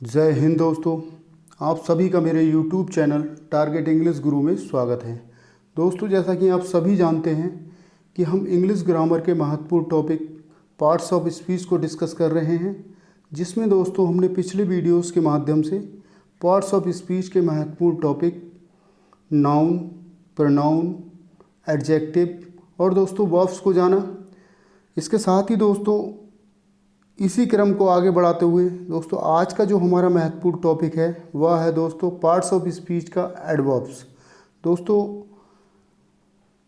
जय हिंद दोस्तों। आप सभी का मेरे YouTube चैनल टारगेट इंग्लिश गुरु में स्वागत है। दोस्तों, जैसा कि आप सभी जानते हैं कि हम इंग्लिश ग्रामर के महत्वपूर्ण टॉपिक पार्ट्स ऑफ स्पीच को डिस्कस कर रहे हैं, जिसमें दोस्तों हमने पिछले वीडियोस के माध्यम से पार्ट्स ऑफ स्पीच के महत्वपूर्ण टॉपिक नाउन, प्रोनाउन, एडजेक्टिव और दोस्तों वर्ब्स को जाना। इसके साथ ही दोस्तों इसी क्रम को आगे बढ़ाते हुए दोस्तों आज का जो हमारा महत्वपूर्ण टॉपिक है वह है दोस्तों पार्ट्स ऑफ स्पीच का एडवर्ब्स। दोस्तों,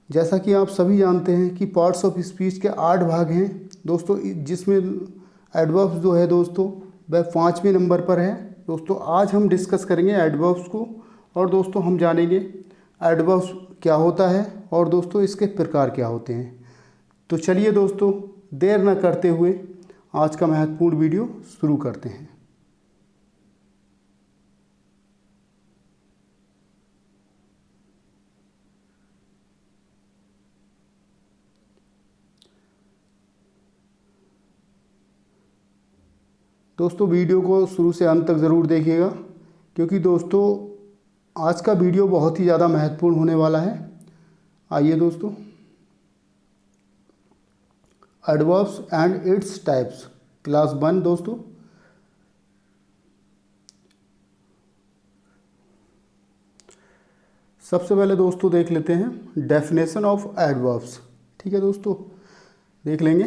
जैसा कि आप सभी जानते हैं कि पार्ट्स ऑफ स्पीच के 8 भाग हैं दोस्तों, जिसमें एडवर्ब्स जो है दोस्तों वह 5वें नंबर पर है। दोस्तों, आज हम डिस्कस करेंगे एडवर्ब्स को और दोस्तों हम जानेंगे एडवर्ब्स क्या होता है और दोस्तों इसके प्रकार क्या होते हैं। तो चलिए दोस्तों, देर न करते हुए आज का महत्वपूर्ण वीडियो शुरू करते हैं। दोस्तों, वीडियो को शुरू से अंत तक ज़रूर देखिएगा, क्योंकि दोस्तों आज का वीडियो बहुत ही ज़्यादा महत्वपूर्ण होने वाला है। आइए दोस्तों, adverbs and its types class 1 दोस्तों। सबसे पहले दोस्तों देख लेते हैं डेफिनेशन ऑफ एडवर्ब्स। ठीक है दोस्तों, देख लेंगे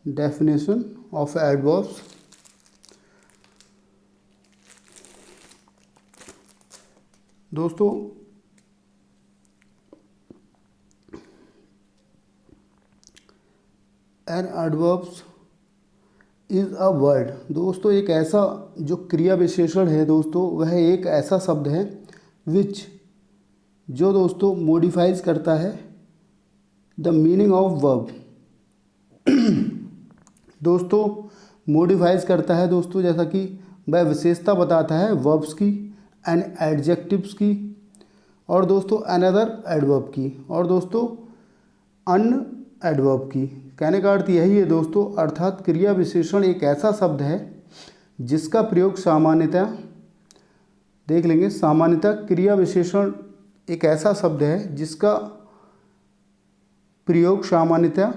डेफिनेशन ऑफ एडवर्ब्स। दोस्तों, an adverbs is a word. दोस्तों, एक ऐसा जो क्रिया विशेषण है दोस्तों, वह एक ऐसा शब्द है विच जो दोस्तों मॉडिफाइज करता है द मीनिंग ऑफ वर्ब। दोस्तों, मॉडिफाइज करता है दोस्तों, जैसा कि वह विशेषता बताता है वर्ब्स की एंड एडजेक्टिव्स की और दोस्तों अनदर एडवर्ब की और दोस्तों अन्य एडवर्ब की। कहने का अर्थ यही है दोस्तों, अर्थात क्रिया विशेषण एक ऐसा शब्द है जिसका प्रयोग सामान्यतः, देख लेंगे, सामान्यतः क्रिया विशेषण एक ऐसा शब्द है जिसका प्रयोग सामान्यतः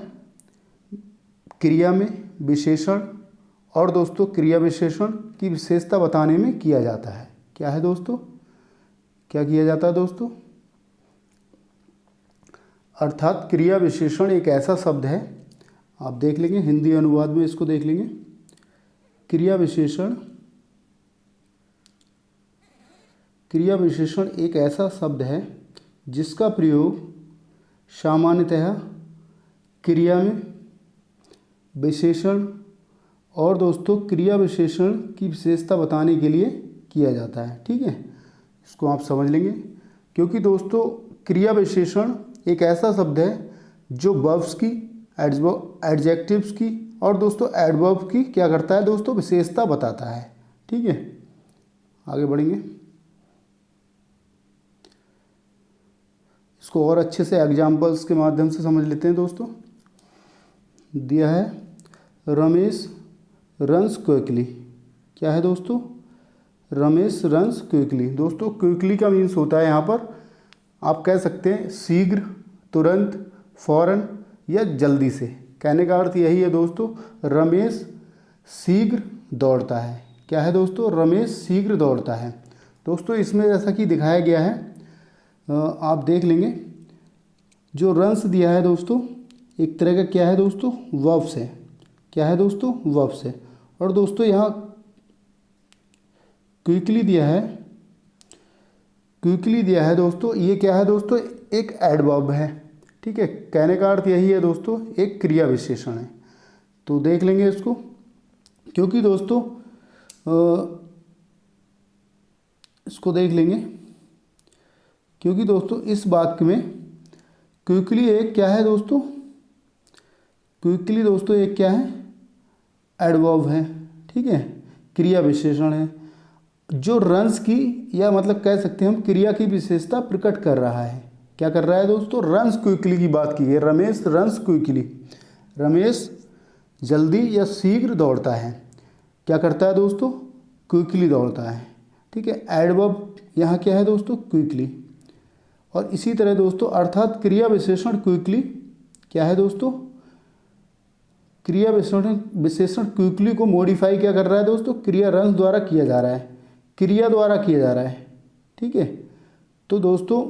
क्रिया में विशेषण और दोस्तों क्रिया विशेषण की विशेषता बताने में किया जाता है। क्या है दोस्तों, क्या किया जाता है दोस्तों? अर्थात क्रिया विशेषण एक ऐसा शब्द है, आप देख लेंगे हिंदी अनुवाद में इसको देख लेंगे। क्रिया विशेषण एक ऐसा शब्द है जिसका प्रयोग सामान्यतः क्रिया में विशेषण और दोस्तों क्रिया विशेषण की विशेषता बताने के लिए किया जाता है। ठीक है, इसको आप समझ लेंगे, क्योंकि दोस्तों क्रिया विशेषण एक ऐसा शब्द है जो वर्ब्स की, एडजेक्टिव्स की और दोस्तों एडवर्ब की क्या करता है दोस्तों, विशेषता बताता है। ठीक है, आगे बढ़ेंगे, इसको और अच्छे से एग्जाम्पल्स के माध्यम से समझ लेते हैं। दोस्तों दिया है रमेश रन्स क्विकली। क्या है दोस्तों? Ramesh runs quickly. दोस्तों क्विकली का मीन्स होता है यहाँ पर, आप कह सकते हैं शीघ्र, तुरंत, फौरन या जल्दी से। कहने का अर्थ यही है दोस्तों, रमेश शीघ्र दौड़ता है। क्या है दोस्तों? रमेश शीघ्र दौड़ता है। दोस्तों इसमें जैसा कि दिखाया गया है, आप देख लेंगे, जो रन्स दिया है दोस्तों एक तरह का क्या है दोस्तों, वर्ब्स है। क्या है दोस्तों? वर्ब्स है। और दोस्तों यहाँ क्विकली दिया है, क्विकली दिया है दोस्तों, ये क्या है दोस्तों, एक एडवर्ब है। ठीक है, कहने का अर्थ यही है दोस्तों, एक क्रिया विशेषण है। तो देख लेंगे इसको, क्योंकि दोस्तों इसको देख लेंगे, क्योंकि दोस्तों इस वाक्य में क्विकली एक क्या है दोस्तों, क्विकली दोस्तों एक क्या है, एडवर्ब है। ठीक है, क्रिया विशेषण है जो रन्स की, या मतलब कह सकते हैं हम क्रिया की विशेषता प्रकट कर रहा है। क्या कर रहा है दोस्तों? रन्स क्विकली की बात की है। रमेश रन्स क्विकली, रमेश जल्दी या शीघ्र दौड़ता है। क्या करता है दोस्तों, क्विकली दौड़ता है। ठीक है, एडवर्ब यहाँ क्या है दोस्तों, क्विकली। और इसी तरह दोस्तों अर्थात क्रिया विशेषण क्विकली क्या है दोस्तों, क्रिया विशेषण क्विकली को मॉडिफाई क्या कर रहा है दोस्तों, क्रिया रंस द्वारा किया जा रहा है, क्रिया द्वारा किया जा रहा है। ठीक है, तो दोस्तों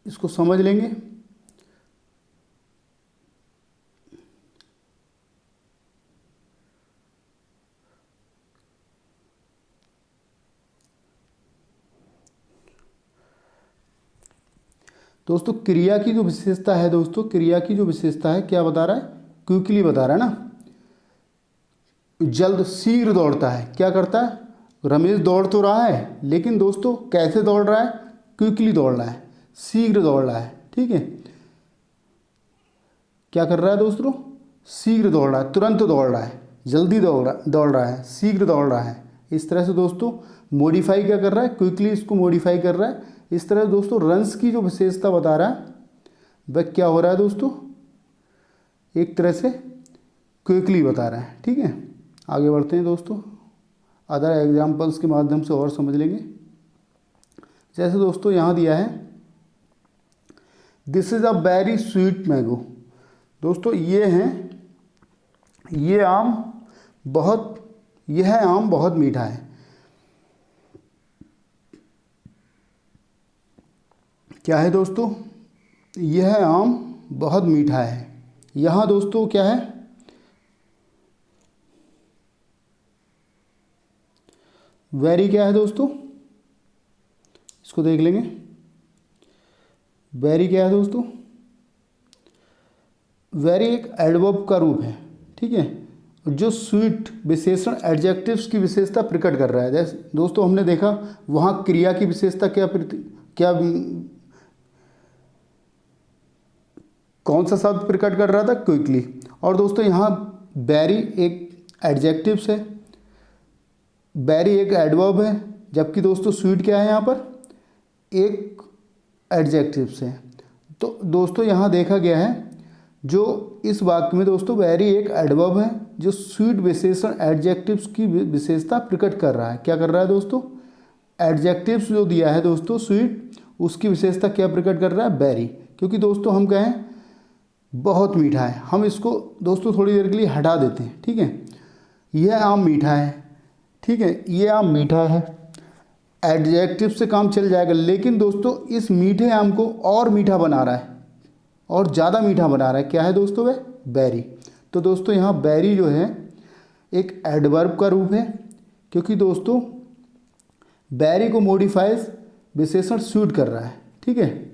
इसको समझ लेंगे। दोस्तों क्रिया की जो विशेषता है दोस्तों, क्रिया की जो विशेषता है क्या बता रहा है, क्विकली बता रहा है ना, जल्द शीघ्र दौड़ता है। क्या करता है, रमेश दौड़ तो रहा है लेकिन दोस्तों कैसे दौड़ रहा है, क्विकली दौड़ रहा है, शीघ्र दौड़ रहा है। ठीक है, क्या कर रहा है दोस्तों, शीघ्र दौड़ रहा है, तुरंत दौड़ रहा है, जल्दी दौड़ रहा है, शीघ्र दौड़ रहा है। इस तरह से दोस्तों मॉडिफाई क्या कर रहा है, क्विकली इसको मॉडिफाई कर रहा है। इस तरह दोस्तों रंस की जो विशेषता बता रहा है वह क्या हो रहा है दोस्तों, एक तरह से क्विकली बता रहा है। ठीक है, आगे बढ़ते हैं दोस्तों, अदर एग्जाम्पल्स के माध्यम से और समझ लेंगे। जैसे दोस्तों यहाँ दिया है, this is a very sweet mango. दोस्तों ये हैं, ये आम बहुत, यह आम बहुत मीठा है। क्या है दोस्तों, यह आम बहुत मीठा है। यहाँ दोस्तों क्या है, वेरी क्या है दोस्तों, इसको देख लेंगे, वेरी क्या है दोस्तों, वेरी एक एडवर्ब का रूप है। ठीक है, जो स्वीट विशेषण एडजेक्टिव्स की विशेषता प्रकट कर रहा है। जैसे दोस्तों हमने देखा वहाँ क्रिया की विशेषता क्या कौन सा शब्द प्रकट कर रहा था, क्विकली। और दोस्तों यहाँ वेरी एक एडजेक्टिव्स है, वेरी एक एडवर्ब है, जबकि दोस्तों स्वीट क्या है, यहाँ पर एक एडजेक्टिव्स है। तो दोस्तों यहाँ देखा गया है जो इस वाक्य में दोस्तों वेरी एक एडवर्ब है जो स्वीट विशेषण एडजेक्टिव्स की विशेषता प्रकट कर रहा है। क्या कर रहा है दोस्तों, एडजेक्टिव्स जो दिया है दोस्तों स्वीट, उसकी विशेषता क्या प्रकट कर रहा है, वेरी। क्योंकि दोस्तों हम कहें बहुत मीठा है, हम इसको दोस्तों थोड़ी देर के लिए हटा देते हैं। ठीक है, यह आम मीठा है। ठीक है, ये आम मीठा है, एडजेक्टिव से काम चल जाएगा, लेकिन दोस्तों इस मीठे आम को और मीठा बना रहा है, और ज़्यादा मीठा बना रहा है। क्या है दोस्तों, वह बेरी। तो दोस्तों यहाँ बेरी जो है एक एडवर्ब का रूप है, क्योंकि दोस्तों बेरी को मॉडिफाइज विशेषण स्वीट कर रहा है। ठीक है,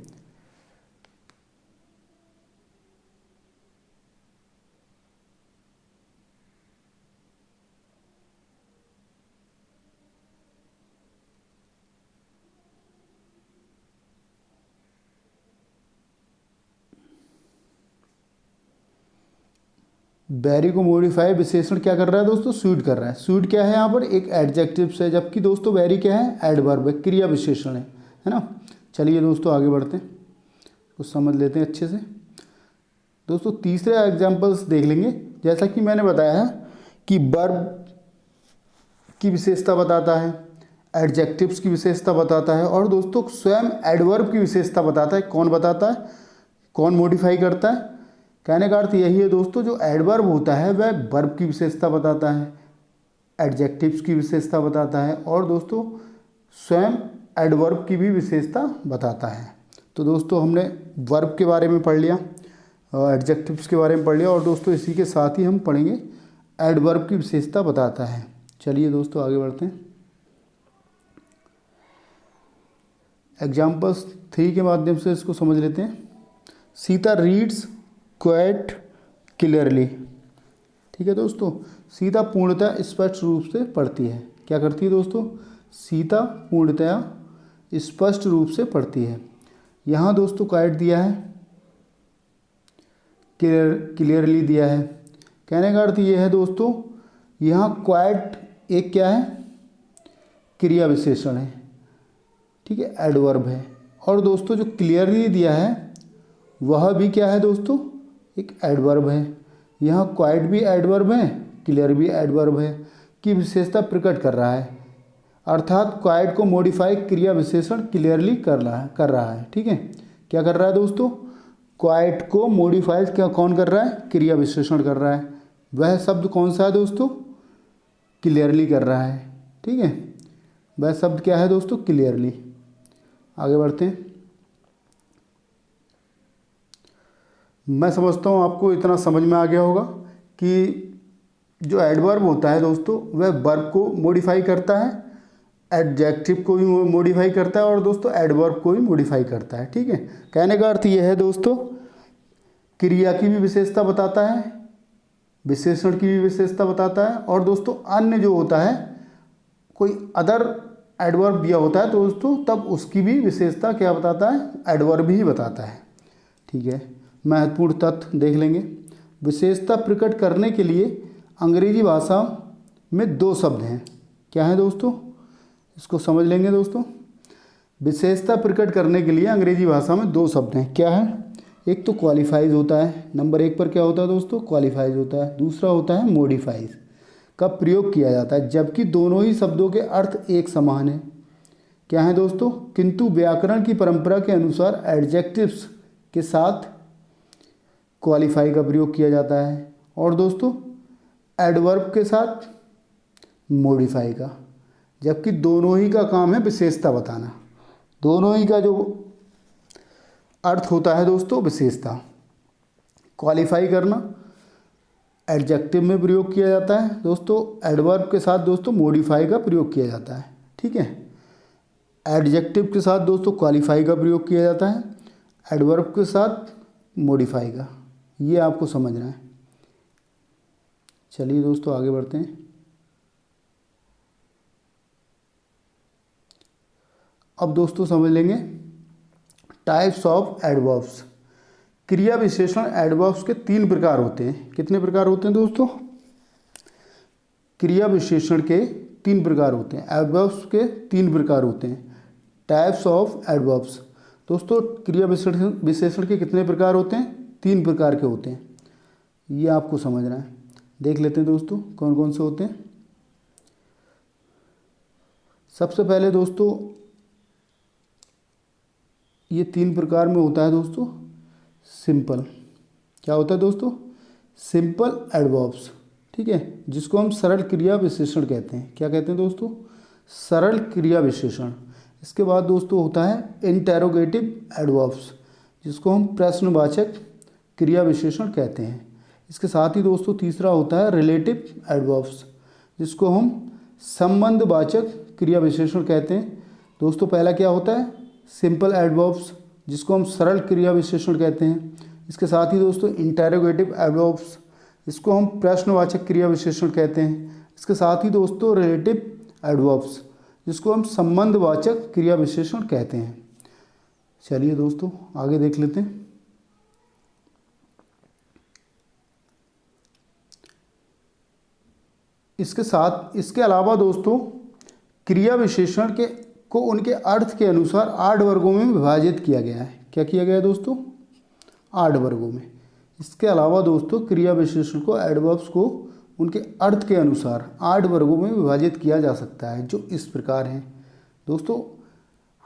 बेरी को मॉडिफाई विशेषण क्या कर रहा है दोस्तों, स्वीट कर रहा है। स्वीट क्या है यहाँ पर, एक एडजेक्टिव है, जबकि दोस्तों बेरी क्या है, एडवर्ब है, क्रिया विशेषण है ना। चलिए दोस्तों आगे बढ़ते हैं, कुछ समझ लेते हैं अच्छे से। दोस्तों तीसरे एग्जाम्पल्स देख लेंगे। जैसा कि मैंने बताया है कि वर्ब की विशेषता बताता है, एडजेक्टिव्स की विशेषता बताता है, और दोस्तों स्वयं एडवर्ब की विशेषता बताता है। कौन बताता है, कौन मॉडिफाई करता है, कहने का अर्थ यही है दोस्तों, जो एडवर्ब होता है वह वर्ब की विशेषता बताता है, एडजेक्टिव्स की विशेषता बताता है, और दोस्तों स्वयं एडवर्ब की भी विशेषता बताता है। तो दोस्तों हमने वर्ब के बारे में पढ़ लिया, एडजेक्टिव्स के बारे में पढ़ लिया, और दोस्तों इसी के साथ ही हम पढ़ेंगे एडवर्ब की विशेषता बताता है। चलिए दोस्तों आगे बढ़ते हैं। एग्जाम्पल्स 3 के माध्यम से इसको समझ लेते हैं। Sita reads quite clearly. ठीक है दोस्तों, सीता पूर्णतः स्पष्ट रूप से पढ़ती है। क्या करती है दोस्तों, सीता पूर्णतः स्पष्ट रूप से पढ़ती है। यहाँ दोस्तों क्वाइट दिया है, क्लियरली दिया है। कहने का अर्थ ये है दोस्तों, यहाँ क्वाइट एक क्या है, क्रिया विशेषण है। ठीक है, एडवर्ब है। और दोस्तों जो क्लियरली दिया है वह भी क्या है दोस्तों, एक एडवर्ब है। यहाँ क्वाइट भी एडवर्ब है क्लियर भी एडवर्ब है, की विशेषता प्रकट कर रहा है, अर्थात क्वाइट को मॉडिफाई क्रिया विशेषण क्लियरली कर रहा है। ठीक है, क्या कर रहा है दोस्तों? क्वाइट को मॉडिफाई क्या कौन कर रहा है? क्रिया विशेषण कर रहा है। वह शब्द कौन सा है दोस्तों? क्लियरली कर रहा है। ठीक है, वह शब्द क्या है दोस्तों? क्लियरली। आगे बढ़ते हैं। मैं समझता हूँ आपको इतना समझ में आ गया होगा कि जो एडवर्ब होता है दोस्तों वह वर्ब को मॉडिफाई करता है, एडजेक्टिव को भी मॉडिफाई करता है और दोस्तों एडवर्ब को भी मॉडिफाई करता है। ठीक है, कहने का अर्थ यह है दोस्तों, क्रिया की भी विशेषता बताता है, विशेषण की भी विशेषता बताता है, और दोस्तों अन्य जो होता है कोई अदर एडवर्ब दिया होता है तो दोस्तों तब उसकी भी विशेषता क्या बताता है? एडवर्ब ही बताता है। ठीक है, महत्वपूर्ण तथ्य देख लेंगे। विशेषता प्रकट करने के लिए अंग्रेजी भाषा में दो शब्द हैं। क्या है दोस्तों? इसको समझ लेंगे दोस्तों। विशेषता प्रकट करने के लिए अंग्रेजी भाषा में दो शब्द हैं। क्या है? एक तो क्वालिफाइज होता है, नंबर एक पर क्या होता है दोस्तों? क्वालिफाइज होता है। दूसरा होता है मॉडिफाइज का प्रयोग किया जाता है, जबकि दोनों ही शब्दों के अर्थ एक समान है। क्या है दोस्तों? किंतु व्याकरण की परंपरा के अनुसार एडजेक्टिव्स के साथ क्वालिफाई का प्रयोग किया जाता है और दोस्तों एडवर्ब के साथ मॉडिफाई का, जबकि दोनों ही का काम है विशेषता बताना। दोनों ही का जो अर्थ होता है दोस्तों विशेषता। क्वालिफाई करना एडजेक्टिव में प्रयोग किया जाता है दोस्तों, एडवर्ब के साथ दोस्तों मॉडिफाई का प्रयोग किया जाता है। ठीक है, एडजेक्टिव के साथ दोस्तों क्वालिफाई का प्रयोग किया जाता है, एडवर्ब के साथ मॉडिफाई का। ये आपको समझना है। चलिए दोस्तों आगे बढ़ते हैं। अब दोस्तों समझ लेंगे टाइप्स ऑफ एडवर्ब्स। क्रिया विशेषण एडवर्ब्स के तीन प्रकार होते हैं। कितने प्रकार होते हैं दोस्तों? क्रिया विशेषण के तीन प्रकार होते हैं, एडवर्ब्स के तीन प्रकार होते हैं। टाइप्स ऑफ एडवर्ब्स दोस्तों, क्रिया विशेषण के कितने प्रकार होते हैं? तीन प्रकार के होते हैं। ये आपको समझना है। देख लेते हैं दोस्तों कौन कौन से होते हैं। सबसे पहले दोस्तों ये तीन प्रकार में होता है दोस्तों सिंपल। क्या होता है दोस्तों? Simple adverbs. ठीक है, जिसको हम सरल क्रिया विशेषण कहते हैं। क्या कहते हैं दोस्तों? सरल क्रिया विशेषण। इसके बाद दोस्तों होता है इंटेरोगेटिव एडवर्ब्स, जिसको हम प्रश्नवाचक क्रिया विशेषण कहते हैं। इसके साथ ही दोस्तों तीसरा होता है रिलेटिव एडवर्ब्स, जिसको हम संबंधवाचक क्रिया विशेषण कहते हैं। दोस्तों पहला क्या होता है? सिंपल एडवर्ब्स, जिसको हम सरल क्रिया विशेषण कहते हैं। इसके साथ ही दोस्तों इंटेरोगेटिव एडवर्ब्स, इसको हम प्रश्नवाचक क्रिया विशेषण कहते हैं। इसके साथ ही दोस्तों रिलेटिव एडवर्ब्स, जिसको हम संबंधवाचक क्रिया विशेषण कहते हैं। चलिए दोस्तों आगे देख लेते हैं। इसके अलावा दोस्तों क्रिया विशेषण को उनके अर्थ के अनुसार 8 वर्गों में विभाजित किया गया है। क्या किया गया है दोस्तों? 8 वर्गों में। इसके अलावा दोस्तों क्रिया विशेषण को एडवर्ब्स को उनके अर्थ के अनुसार 8 वर्गों में विभाजित किया जा सकता है, जो इस प्रकार हैं। दोस्तों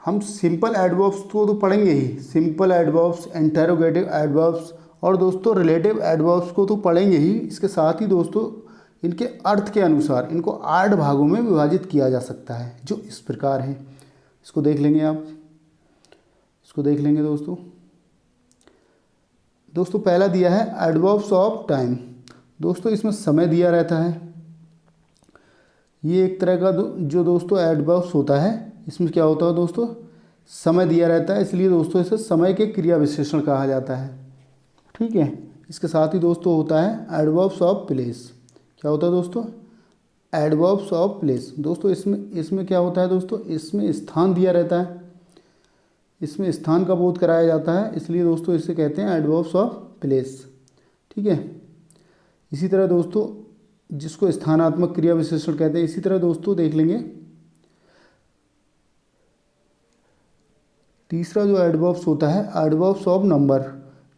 हम सिंपल एडवर्ब्स को तो पढ़ेंगे ही, सिंपल एडवर्ब्स, इंटेरोगेटिव एडवर्ब्स और दोस्तों रिलेटिव एडवर्ब्स को तो पढ़ेंगे ही। इसके साथ ही दोस्तों इनके अर्थ के अनुसार इनको 8 भागों में विभाजित किया जा सकता है, जो इस प्रकार हैं। इसको देख लेंगे आप, इसको देख लेंगे दोस्तों। दोस्तों पहला दिया है एडवर्ब्स ऑफ टाइम। दोस्तों इसमें समय दिया रहता है। ये एक तरह का जो दोस्तों एडवर्ब्स होता है, इसमें क्या होता है दोस्तों? समय दिया रहता है, इसलिए दोस्तों इसे समय के क्रिया विशेषण कहा जाता है। ठीक है, इसके साथ ही दोस्तों होता है एडवर्ब्स ऑफ प्लेस। क्या होता है दोस्तों? Adverbs of place. दोस्तों इसमें क्या होता है दोस्तों? इसमें स्थान दिया रहता है, इसमें स्थान का बोध कराया जाता है, इसलिए दोस्तों इसे कहते हैं एडवर्ब्स ऑफ प्लेस। ठीक है, इसी तरह दोस्तों जिसको स्थानात्मक क्रिया विशेषण कहते हैं। इसी तरह दोस्तों देख लेंगे तीसरा जो एडवर्ब्स होता है एडवर्ब्स ऑफ नंबर,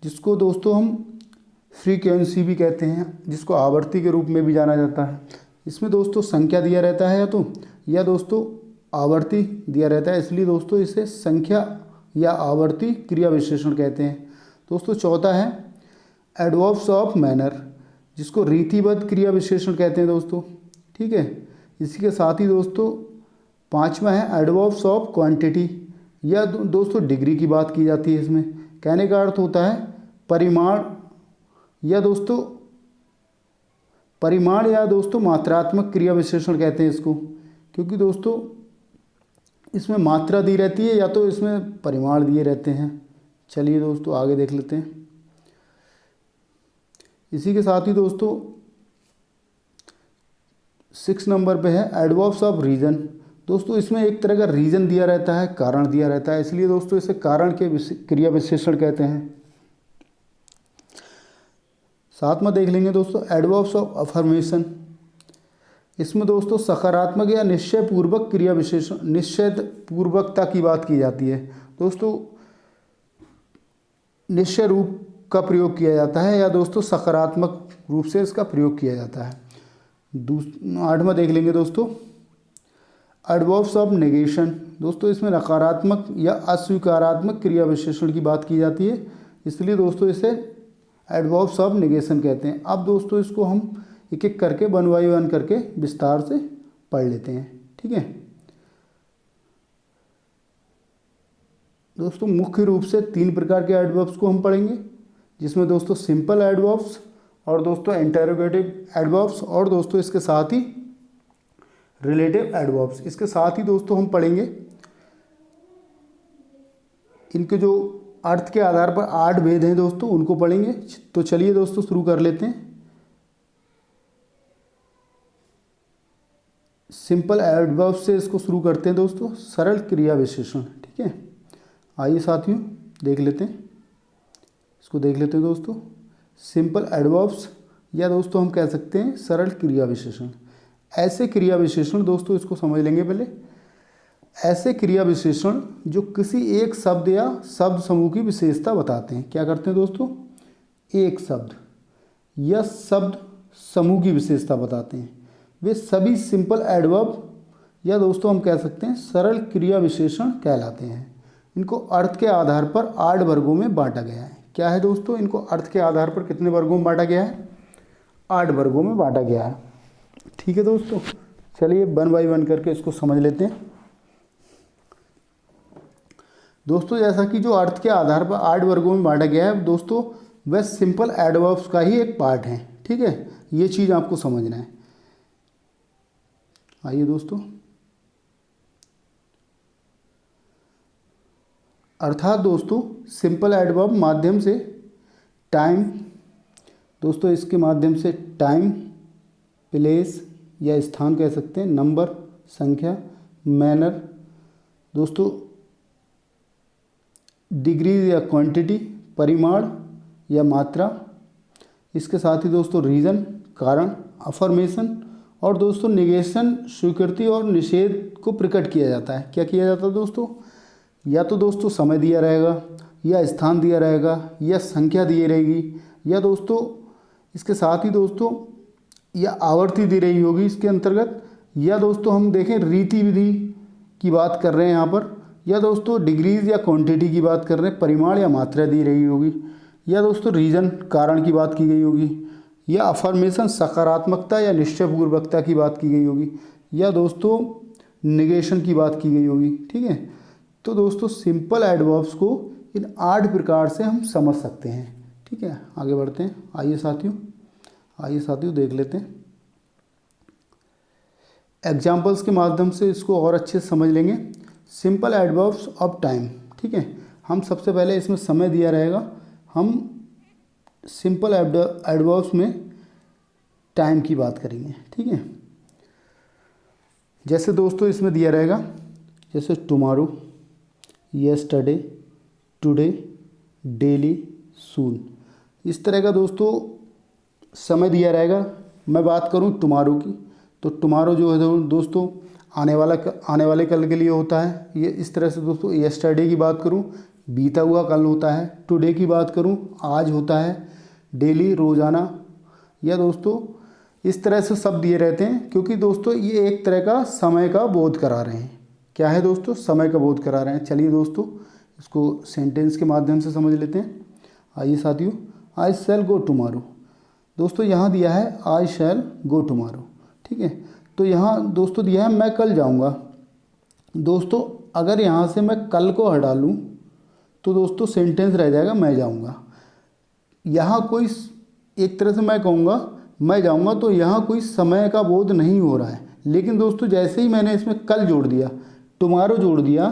जिसको दोस्तों हम फ्रीक्वेंसी भी कहते हैं, जिसको आवर्ती के रूप में भी जाना जाता है। इसमें दोस्तों संख्या दिया रहता है या दोस्तों आवर्ती दिया रहता है, इसलिए दोस्तों इसे संख्या या आवर्ती क्रिया विशेषण कहते हैं। दोस्तों चौथा है एडवर्ब्स ऑफ मैनर, जिसको रीतिबद्ध क्रिया विशेषण कहते हैं दोस्तों। ठीक है, इसी के साथ ही दोस्तों पांचवा है एडवर्ब्स ऑफ क्वांटिटी, या दोस्तों डिग्री की बात की जाती है। इसमें कहने का अर्थ होता है परिमाण या दोस्तों मात्रात्मक क्रिया विशेषण कहते हैं इसको, क्योंकि दोस्तों इसमें मात्रा दी रहती है या तो इसमें परिमाण दिए रहते हैं। चलिए दोस्तों आगे देख लेते हैं। इसी के साथ ही दोस्तों 6 नंबर पे है एडवर्ब्स ऑफ रीजन। दोस्तों इसमें एक तरह का रीजन दिया रहता है, कारण दिया रहता है, इसलिए दोस्तों इसे कारण के क्रिया विशेषण कहते हैं। साथ में देख लेंगे दोस्तों एडवर्ब्स ऑफ अफर्मेशन। इसमें दोस्तों सकारात्मक या निश्चय पूर्वक क्रिया विशेषण, निश्चय पूर्वकता की बात की जाती है। दोस्तों निश्चय रूप का प्रयोग किया जाता है या दोस्तों सकारात्मक रूप से इसका प्रयोग किया जाता है। 8वां देख लेंगे दोस्तों एडवर्ब्स ऑफ नेगेशन। दोस्तों इसमें नकारात्मक या अस्वीकारात्मक क्रिया विशेषण की बात की जाती है, इसलिए दोस्तों इसे एडवर्ब्स ऑफ नेगेशन कहते हैं। अब दोस्तों इसको हम एक एक करके 1 बाय 1 करके विस्तार से पढ़ लेते हैं। ठीक है दोस्तों, मुख्य रूप से 3 प्रकार के एडवर्ब्स को हम पढ़ेंगे, जिसमें दोस्तों सिंपल एडवर्ब्स और दोस्तों इंटरोगेटिव एडवर्ब्स और दोस्तों इसके साथ ही रिलेटिव एडवर्ब्स। इसके साथ ही दोस्तों हम पढ़ेंगे इनके जो अर्थ के आधार पर 8 भेद हैं दोस्तों, उनको पढ़ेंगे। तो चलिए दोस्तों शुरू कर लेते हैं। सिंपल एडवर्ब से इसको शुरू करते हैं दोस्तों, सरल क्रिया विशेषण। ठीक है, आइए साथियों देख लेते हैं, इसको देख लेते हैं दोस्तों। सिंपल एडवर्ब्स या दोस्तों हम कह सकते हैं सरल क्रिया विशेषण। ऐसे क्रिया विशेषण दोस्तों इसको समझ लेंगे पहले। ऐसे क्रिया विशेषण जो किसी एक शब्द या शब्द समूह की विशेषता बताते हैं। क्या करते हैं दोस्तों, एक शब्द या शब्द समूह की विशेषता बताते हैं, वे सभी सिंपल एडवर्ब या दोस्तों हम कह सकते हैं सरल क्रिया विशेषण कहलाते हैं। इनको अर्थ के आधार पर 8 वर्गों में बांटा गया है। क्या है दोस्तों, इनको अर्थ के आधार पर कितने वर्गों में बांटा गया है, 8 वर्गों में बांटा गया है। ठीक है दोस्तों, चलिए 1 बाय 1 करके इसको समझ लेते हैं। दोस्तों जैसा कि जो अर्थ के आधार पर 8 वर्गों में बांटा गया है दोस्तों, वह सिंपल एडवर्ब्स का ही एक पार्ट है। ठीक है, ये चीज़ आपको समझना है। आइए दोस्तों, अर्थात दोस्तों सिंपल एडवर्ब माध्यम से टाइम, दोस्तों इसके माध्यम से टाइम, प्लेस या स्थान कह सकते हैं, नंबर संख्या, मैनर, दोस्तों डिग्री या क्वांटिटी, परिमाण या मात्रा, इसके साथ ही दोस्तों रीज़न कारण, अफर्मेशन और दोस्तों निगेशन स्वीकृति और निषेध को प्रकट किया जाता है। क्या किया जाता है दोस्तों, या तो दोस्तों समय दिया रहेगा या स्थान दिया रहेगा या संख्या दी रहेगी या दोस्तों इसके साथ ही दोस्तों या आवर्ती दी रही होगी इसके अंतर्गत, या दोस्तों हम देखें रीति विधि की बात कर रहे हैं यहाँ पर, या दोस्तों डिग्रीज या क्वांटिटी की बात कर रहे हैं, परिमाण या मात्रा दी रही होगी, या दोस्तों रीजन कारण की बात की गई होगी, या अफर्मेशन सकारात्मकता या निश्चयपूर्वकता की बात की गई होगी, या दोस्तों निगेशन की बात की गई होगी। ठीक है, तो दोस्तों सिंपल एडवर्ब्स को इन 8 प्रकार से हम समझ सकते हैं। ठीक है, आगे बढ़ते हैं। आइए साथियों देख लेते हैं। एग्जाम्पल्स के माध्यम से इसको और अच्छे से समझ लेंगे। Simple adverbs of time. ठीक है, हम सबसे पहले इसमें समय दिया रहेगा, हम सिंपल एडवर्ब्स में टाइम की बात करेंगे। ठीक है, जैसे दोस्तों इसमें दिया रहेगा, जैसे टुमारो, यस्टरडे, टुडे, डेली, सून, इस तरह का दोस्तों समय दिया रहेगा। मैं बात करूं टुमारो की, तो टुमारो जो है दोस्तों आने वाले कल के लिए होता है। ये इस तरह से दोस्तों यस्टरडे की बात करूं बीता हुआ कल होता है, टुडे की बात करूं आज होता है, डेली, रोज़ाना, या दोस्तों इस तरह से शब्द दिए रहते हैं, क्योंकि दोस्तों ये एक तरह का समय का बोध करा रहे हैं। क्या है दोस्तों? समय का बोध करा रहे हैं। चलिए दोस्तों इसको सेंटेंस के माध्यम से समझ लेते हैं। आइए साथियों, आई शैल गो टुमारो। दोस्तों यहाँ दिया है आई शैल गो टुमारो, ठीक है। तो यहाँ दोस्तों दिया है मैं कल जाऊँगा। दोस्तों अगर यहाँ से मैं कल को हटा लूँ तो दोस्तों सेंटेंस रह जाएगा मैं जाऊँगा। यहाँ कोई एक तरह से मैं कहूँगा मैं जाऊँगा, तो यहाँ कोई समय का बोध नहीं हो रहा है। लेकिन दोस्तों जैसे ही मैंने इसमें कल जोड़ दिया, टुमारो जोड़ दिया,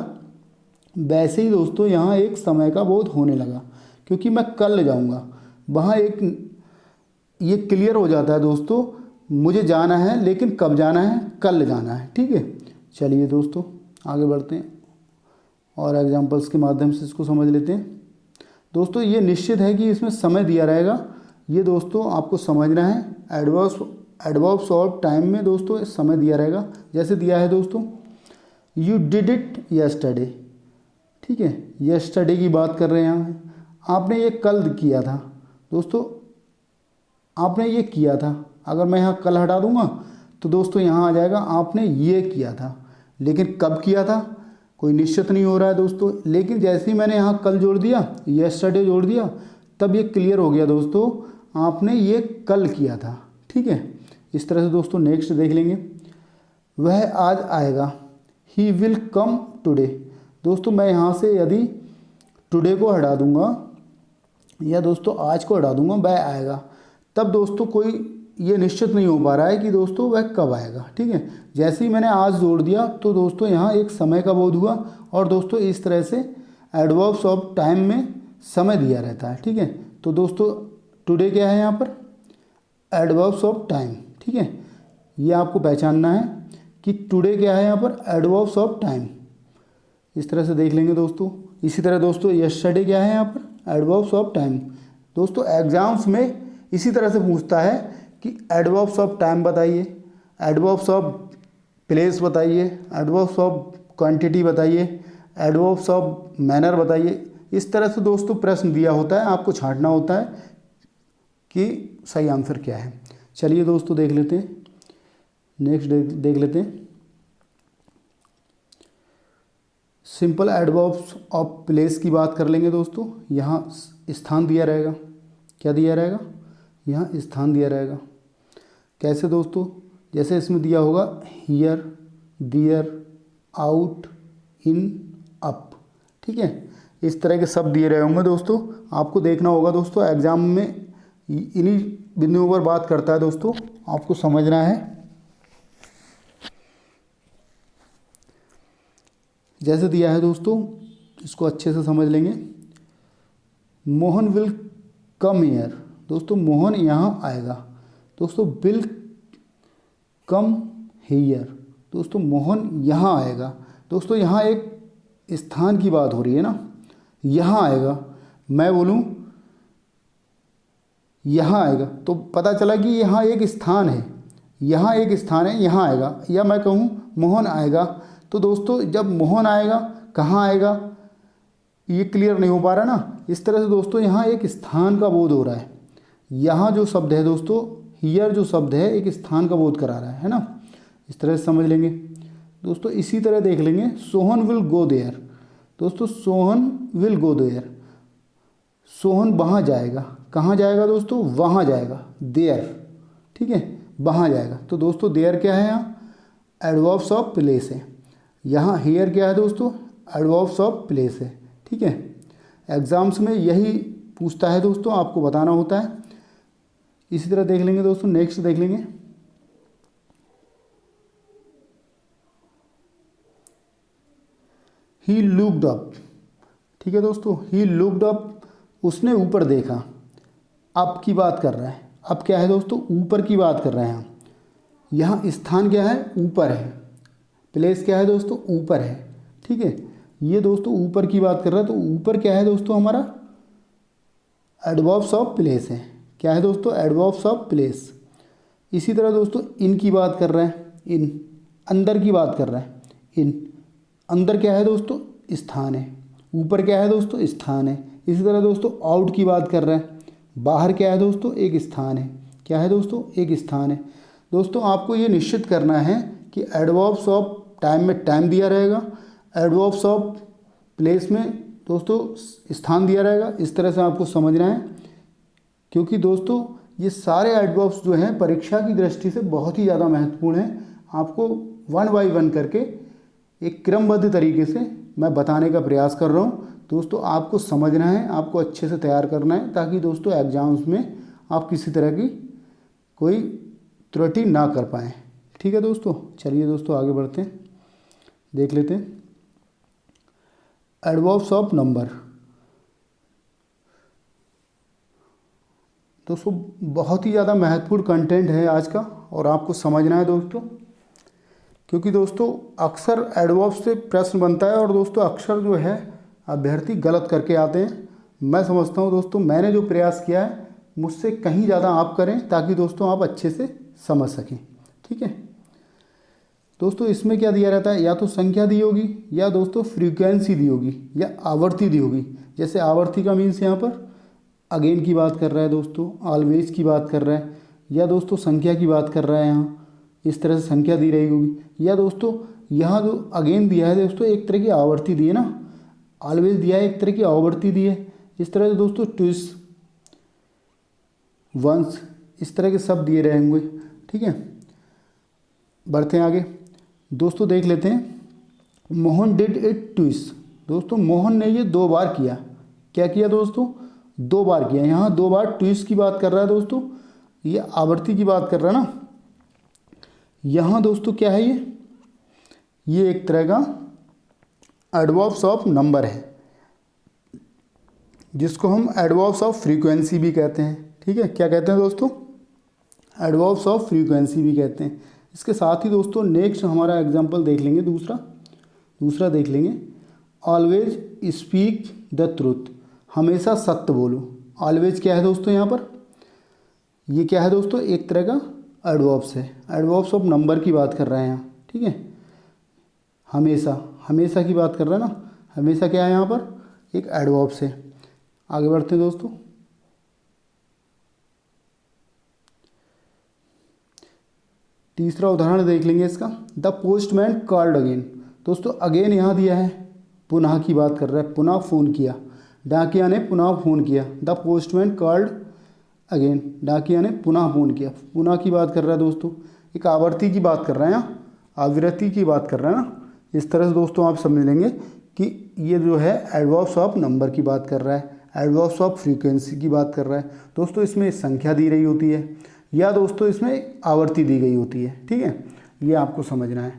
वैसे ही दोस्तों यहाँ एक समय का बोध होने लगा, क्योंकि मैं कल जाऊँगा। वहाँ एक ये क्लियर हो जाता है दोस्तों, मुझे जाना है, लेकिन कब जाना है? कल जाना है, ठीक है। चलिए दोस्तों आगे बढ़ते हैं और एग्जांपल्स के माध्यम से इसको समझ लेते हैं। दोस्तों ये निश्चित है कि इसमें समय दिया रहेगा, ये दोस्तों आपको समझना है। एडवर्ब्स ऑफ टाइम में दोस्तों समय दिया रहेगा। जैसे दिया है दोस्तों यू डिड इट यस्टरडे, ठीक है, यस्टरडे की बात कर रहे हैं यहाँ। आपने ये कल किया था दोस्तों, आपने ये किया था। अगर मैं यहाँ कल हटा दूंगा तो दोस्तों यहाँ आ जाएगा आपने ये किया था, लेकिन कब किया था कोई निश्चित नहीं हो रहा है दोस्तों। लेकिन जैसे ही मैंने यहाँ कल जोड़ दिया, यस्टरडे जोड़ दिया, तब ये क्लियर हो गया दोस्तों आपने ये कल किया था, ठीक है। इस तरह से दोस्तों नेक्स्ट देख लेंगे। वह आज आएगा, ही विल कम टुडे। दोस्तों मैं यहाँ से यदि टुडे को हटा दूंगा या दोस्तों आज को हटा दूंगा, वह आएगा, तब दोस्तों कोई ये निश्चित नहीं हो पा रहा है कि दोस्तों वह कब आएगा, ठीक है। जैसे ही मैंने आज जोड़ दिया तो दोस्तों यहाँ एक समय का बोध हुआ। और दोस्तों इस तरह से एडवर्ब्स ऑफ टाइम में समय दिया रहता है, ठीक है। तो दोस्तों टुडे क्या है यहाँ पर? एडवर्ब्स ऑफ टाइम, ठीक है। ये आपको पहचानना है कि टुडे क्या है यहाँ पर? Adverbs of time. इस तरह से देख लेंगे दोस्तों। इसी तरह दोस्तों यस्टरडे क्या है यहाँ पर? Adverbs of time. दोस्तों एग्जाम्स में इसी तरह से पूछता है कि एडवर्ब्स ऑफ टाइम बताइए, एडवर्ब्स ऑफ प्लेस बताइए, एडवर्ब्स ऑफ क्वांटिटी बताइए, एडवर्ब्स ऑफ मैनर बताइए। इस तरह से दोस्तों प्रश्न दिया होता है, आपको छांटना होता है कि सही आंसर क्या है। चलिए दोस्तों देख लेते हैं, नेक्स्ट देख लेते हैं। सिंपल एडवर्ब्स ऑफ प्लेस की बात कर लेंगे दोस्तों। यहाँ स्थान दिया रहेगा। क्या दिया रहेगा? यहाँ स्थान दिया रहेगा। कैसे दोस्तों? जैसे इसमें दिया होगा here, there, out, in, up, ठीक है। इस तरह के शब्द दिए रहे होंगे दोस्तों, आपको देखना होगा दोस्तों। एग्जाम में इन्हीं बिंदुओं पर बात करता है दोस्तों, आपको समझना है। जैसे दिया है दोस्तों, इसको अच्छे से समझ लेंगे। Mohan will come here. दोस्तों मोहन यहाँ आएगा। दोस्तों विल कम हियर, दोस्तों मोहन यहाँ आएगा। दोस्तों यहाँ एक स्थान की बात हो रही है ना, यहाँ आएगा। मैं बोलूँ यहाँ आएगा तो पता चला कि यहाँ एक स्थान है, यहाँ एक स्थान है, यहाँ आएगा। या मैं कहूँ मोहन आएगा, तो दोस्तों जब मोहन आएगा कहाँ आएगा ये क्लियर नहीं हो पा रहा ना। इस तरह से दोस्तों यहाँ एक स्थान का बोध हो रहा है। यहाँ जो शब्द है दोस्तों, हियर जो शब्द है एक स्थान का बोध करा रहा है ना। इस तरह से समझ लेंगे दोस्तों। इसी तरह देख लेंगे सोहन विल गो देयर। दोस्तों Sohan will go there, Sohan वहाँ जाएगा। कहाँ जाएगा दोस्तों? वहाँ जाएगा, देयर, ठीक है, वहाँ जाएगा। तो दोस्तों देयर क्या है? यहाँ एडवर्ब्स ऑफ प्लेस है। यहाँ हियर क्या है दोस्तों? एडवर्ब्स ऑफ प्लेस है, ठीक है। एग्जाम्स में यही पूछता है दोस्तों, आपको बताना होता है। इसी तरह देख लेंगे दोस्तों, नेक्स्ट देख लेंगे। ही लुक्ड अप, ठीक है दोस्तों। ही लुक्ड अप, उसने ऊपर देखा। अप की बात कर रहा है। अब क्या है दोस्तों? ऊपर की बात कर रहे हैं हम। यहाँ स्थान क्या है? ऊपर है। प्लेस क्या है दोस्तों? ऊपर है, ठीक है। ये दोस्तों ऊपर की बात कर रहा है, तो ऊपर क्या है दोस्तों? हमारा एडवर्ब्स ऑफ प्लेस है। क्या है दोस्तों? Adverbs of place. इसी तरह दोस्तों इन की बात कर रहे हैं। इन अंदर की बात कर रहा है। इन अंदर क्या है दोस्तों? स्थान है। ऊपर क्या है दोस्तों? स्थान है। इसी तरह दोस्तों आउट की बात कर रहे हैं, बाहर क्या है दोस्तों, एक स्थान है। क्या है दोस्तों, एक स्थान है। दोस्तों आपको ये निश्चित करना है कि एडवर्ब्स ऑफ टाइम में टाइम दिया रहेगा, एडवर्ब्स ऑफ प्लेस में दोस्तों स्थान दिया रहेगा। इस तरह से आपको समझना है, क्योंकि दोस्तों ये सारे एडवर्ब्स जो हैं परीक्षा की दृष्टि से बहुत ही ज़्यादा महत्वपूर्ण हैं। आपको वन बाय वन करके एक क्रमबद्ध तरीके से मैं बताने का प्रयास कर रहा हूँ। दोस्तों आपको समझना है, आपको अच्छे से तैयार करना है, ताकि दोस्तों एग्जाम्स में आप किसी तरह की कोई त्रुटि ना कर पाएँ। ठीक है दोस्तों, चलिए दोस्तों आगे बढ़ते हैं, देख लेते हैं एडवर्ब्स ऑफ नंबर। दोस्तों बहुत ही ज़्यादा महत्वपूर्ण कंटेंट है आज का, और आपको समझना है दोस्तों, क्योंकि दोस्तों अक्सर एडवर्ब्स से प्रश्न बनता है और दोस्तों अक्सर जो है अभ्यर्थी गलत करके आते हैं। मैं समझता हूँ दोस्तों मैंने जो प्रयास किया है मुझसे कहीं ज़्यादा आप करें, ताकि दोस्तों आप अच्छे से समझ सकें। ठीक है दोस्तों, इसमें क्या दिया रहता है, या तो संख्या दी होगी, या दोस्तों फ्रीक्वेंसी दी होगी, या आवर्ती दी होगी। जैसे आवर्ती का मीन्स यहाँ पर अगेन की बात कर रहा है दोस्तों, ऑलवेज की बात कर रहा है, या दोस्तों संख्या की बात कर रहा है यहाँ, इस तरह से संख्या दी रही होगी। या दोस्तों यहाँ जो अगेन दिया है दोस्तों एक तरह की आवर्ती दी है ना, ऑलवेज दिया है एक तरह की आवर्ती दी है। इस तरह से दोस्तों ट्विस, वंस, इस तरह के शब्द दिए रहेंगे। ठीक है, बढ़ते हैं आगे दोस्तों, देख लेते हैं मोहन डिड इट ट्विस। दोस्तों मोहन ने ये 2 बार किया। क्या किया दोस्तों, 2 बार किया। यहाँ 2 बार ट्विस की बात कर रहा है दोस्तों, ये आवर्ती की बात कर रहा है ना। यहाँ दोस्तों क्या है, ये एक तरह का एडवर्ब्स ऑफ नंबर है, जिसको हम एडवर्ब्स ऑफ फ्रीक्वेंसी भी कहते हैं। ठीक है, क्या कहते हैं दोस्तों, एडवर्ब्स ऑफ फ्रीक्वेंसी भी कहते हैं। इसके साथ ही दोस्तों नेक्स्ट हमारा एग्जांपल देख लेंगे, दूसरा देख लेंगे, ऑलवेज स्पीक द ट्रुथ, हमेशा सत्य बोलो। ऑलवेज क्या है दोस्तों, यहाँ पर ये क्या है दोस्तों, एक तरह का एडवर्ब्स है, एडवर्ब्स ऑफ नंबर की बात कर रहे हैं यहाँ। ठीक है, हमेशा की बात कर रहा है ना, हमेशा क्या है यहाँ पर, एक एडवर्ब्स है। आगे बढ़ते हैं दोस्तों, तीसरा उदाहरण देख लेंगे इसका, द पोस्टमैन कॉल्ड अगेन। दोस्तों अगेन यहाँ दिया है, पुनः की बात कर रहा है, पुनः फ़ोन किया, डाकिया ने पुनः फ़ोन किया। द पोस्टमैन कॉल्ड अगेन, डाकिया ने पुनः फ़ोन किया, पुनः की बात कर रहा है दोस्तों, एक आवर्ती की बात कर रहा है यहाँ, आवृत्ति की बात कर रहा है ना। इस तरह से दोस्तों आप समझ लेंगे कि ये जो है एडवर्ब्स ऑफ नंबर की बात कर रहा है, एडवर्ब्स ऑफ फ्रीक्वेंसी की बात कर रहा है। दोस्तों इसमें संख्या दी रही होती है, या दोस्तों इसमें आवर्ती दी गई होती है। ठीक है, ये आपको समझना है।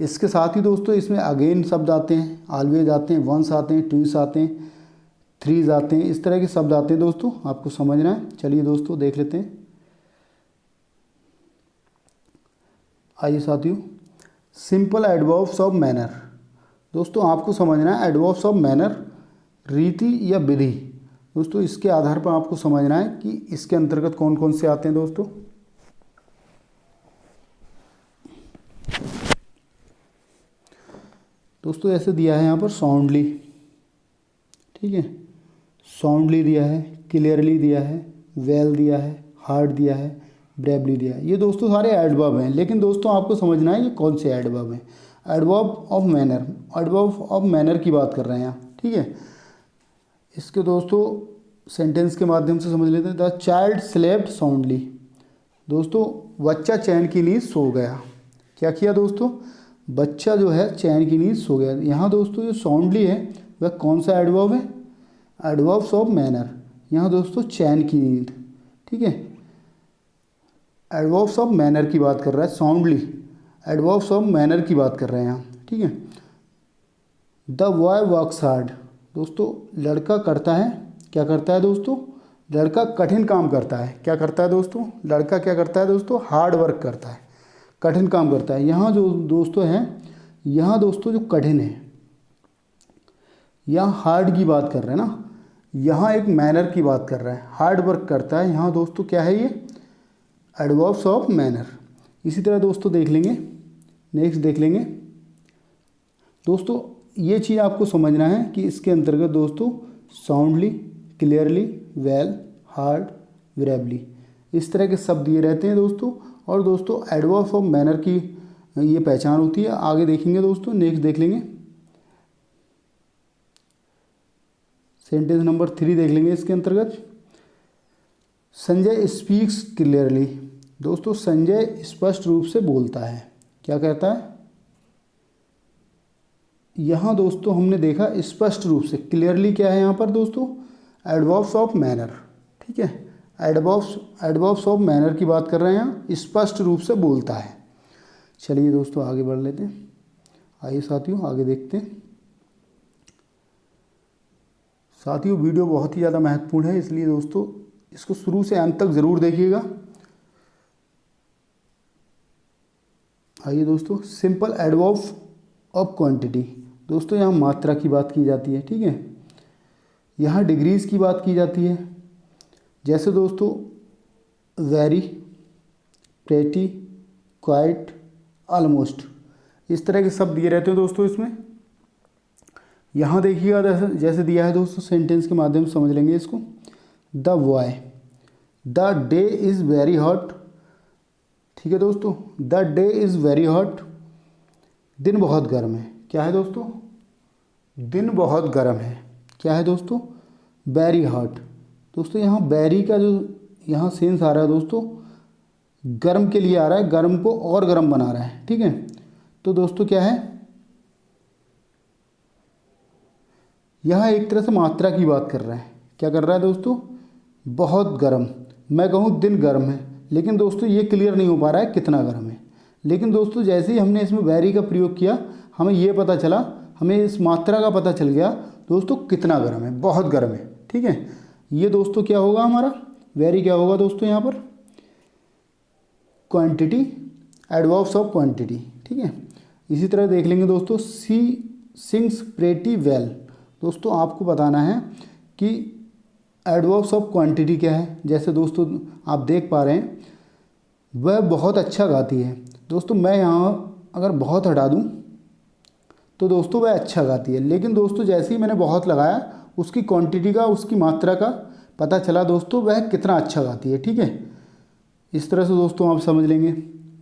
इसके साथ ही दोस्तों इसमें अगेन शब्द आते हैं, ऑलवेज आते हैं, वंस आते हैं, ट्विस आते हैं, थ्रीज आते हैं, इस तरह के शब्द आते हैं दोस्तों, आपको समझना है। चलिए दोस्तों देख लेते हैं। आइए साथियों, सिंपल एडवर्ब्स ऑफ मैनर। दोस्तों आपको समझना है एडवर्ब्स ऑफ मैनर, रीति या विधि। दोस्तों इसके आधार पर आपको समझना है कि इसके अंतर्गत कौन कौन से आते हैं दोस्तों। दोस्तों ऐसे दिया है यहाँ पर साउंडली, ठीक है, साउंडली दिया है, क्लियरली दिया है, वेल दिया है, हार्ड दिया है, ब्रेवली दिया है। ये दोस्तों सारे एडवर्ब हैं, लेकिन दोस्तों आपको समझना है ये कौन से एडवर्ब हैं। Adverb of manner, adverb of manner की बात कर रहे हैं यहाँ। ठीक है, इसके दोस्तों सेंटेंस के माध्यम से समझ लेते हैं। The child slept soundly. दोस्तों बच्चा चैन की नींद सो गया। क्या किया दोस्तों, बच्चा जो है चैन की नींद सो गया। यहाँ दोस्तों जो साउंडली है वह कौन सा एडवर्ब है, एडवर्ब्स ऑफ मैनर। यहाँ दोस्तों चैन की नींद, ठीक है, एडवर्ब्स ऑफ मैनर की बात कर रहा है, साउंडली एडवर्ब्स ऑफ मैनर की बात कर रहे हैं यहाँ। ठीक है, द बॉय वर्क्स हार्ड। दोस्तों लड़का करता है, क्या करता है दोस्तों, लड़का कठिन काम करता है। क्या करता है दोस्तों, लड़का क्या करता है दोस्तों, हार्ड वर्क करता है, कठिन काम करता है। यहाँ जो दोस्तों हैं, यहाँ दोस्तों जो कठिन है, यहाँ हार्ड की बात कर रहे हैं ना, यहाँ एक मैनर की बात कर रहा है, हार्ड वर्क करता है। यहाँ दोस्तों क्या है, ये एडवर्ब्स ऑफ मैनर। इसी तरह दोस्तों देख लेंगे, नेक्स्ट देख लेंगे दोस्तों। ये चीज़ आपको समझना है कि इसके अंतर्गत दोस्तों साउंडली, क्लियरली, वेल, हार्ड, वेरिएबली, इस तरह के शब्द दिए रहते हैं दोस्तों। और दोस्तों एडवर्ब्स ऑफ मैनर की ये पहचान होती है। आगे देखेंगे दोस्तों, नेक्स्ट देख लेंगे, सेंटेंस नंबर 3 देख लेंगे इसके अंतर्गत। Sanjay speaks clearly. दोस्तों संजय स्पष्ट रूप से बोलता है। क्या कहता है यहाँ दोस्तों, हमने देखा स्पष्ट रूप से, क्लियरली क्या है यहाँ पर दोस्तों, एडवर्ब्स ऑफ मैनर। ठीक है, एडवर्ब्स ऑफ मैनर की बात कर रहे हैं यहाँ, स्पष्ट रूप से बोलता है। चलिए दोस्तों आगे बढ़ लेते हैं। आइए साथियों आगे देखते हैं। साथियों वीडियो बहुत ही ज़्यादा महत्वपूर्ण है, इसलिए दोस्तों इसको शुरू से अंत तक ज़रूर देखिएगा। आइए दोस्तों, सिंपल एडवर्ब्स ऑफ क्वांटिटी। दोस्तों यहाँ मात्रा की बात की जाती है। ठीक है, यहाँ डिग्रीज की बात की जाती है। जैसे दोस्तों वेरी, प्रेटी, क्वाइट, ऑलमोस्ट, इस तरह के शब्द दिए रहते हैं दोस्तों इसमें। यहाँ देखिएगा जैसे दिया है दोस्तों, सेंटेंस के माध्यम से समझ लेंगे इसको। The boy, the day is very hot. ठीक है दोस्तों, the day is very hot, दिन बहुत गर्म है। क्या है दोस्तों, दिन बहुत गर्म है। क्या है दोस्तों, वेरी हॉट। दोस्तों यहाँ वेरी का जो यहाँ सेंस आ रहा है दोस्तों, गर्म के लिए आ रहा है, गर्म को और गर्म बना रहा है। ठीक है, तो दोस्तों क्या है, यहाँ एक तरह से मात्रा की बात कर रहा है। क्या कर रहा है दोस्तों, बहुत गर्म। मैं कहूँ दिन गर्म है, लेकिन दोस्तों ये क्लियर नहीं हो पा रहा है कितना गर्म है। लेकिन दोस्तों जैसे ही हमने इसमें वेरी का प्रयोग किया, हमें ये पता चला, हमें इस मात्रा का पता चल गया दोस्तों कितना गर्म है, बहुत गर्म है। ठीक है, ये दोस्तों क्या होगा हमारा, वेरी क्या होगा दोस्तों यहाँ पर, क्वांटिटी, एडवर्ब्स ऑफ क्वांटिटी। ठीक है, इसी तरह देख लेंगे दोस्तों, सी सिंग्स प्रेटी वेल। दोस्तों आपको बताना है कि एडवर्ब्स ऑफ क्वांटिटी क्या है। जैसे दोस्तों आप देख पा रहे हैं, वह बहुत अच्छा गाती है। दोस्तों मैं यहाँ अगर बहुत हटा दूँ तो दोस्तों वह अच्छा गाती है, लेकिन दोस्तों जैसे ही मैंने बहुत लगाया, उसकी क्वांटिटी का, उसकी मात्रा का पता चला दोस्तों वह कितना अच्छा गाती है। ठीक है, इस तरह से दोस्तों आप समझ लेंगे,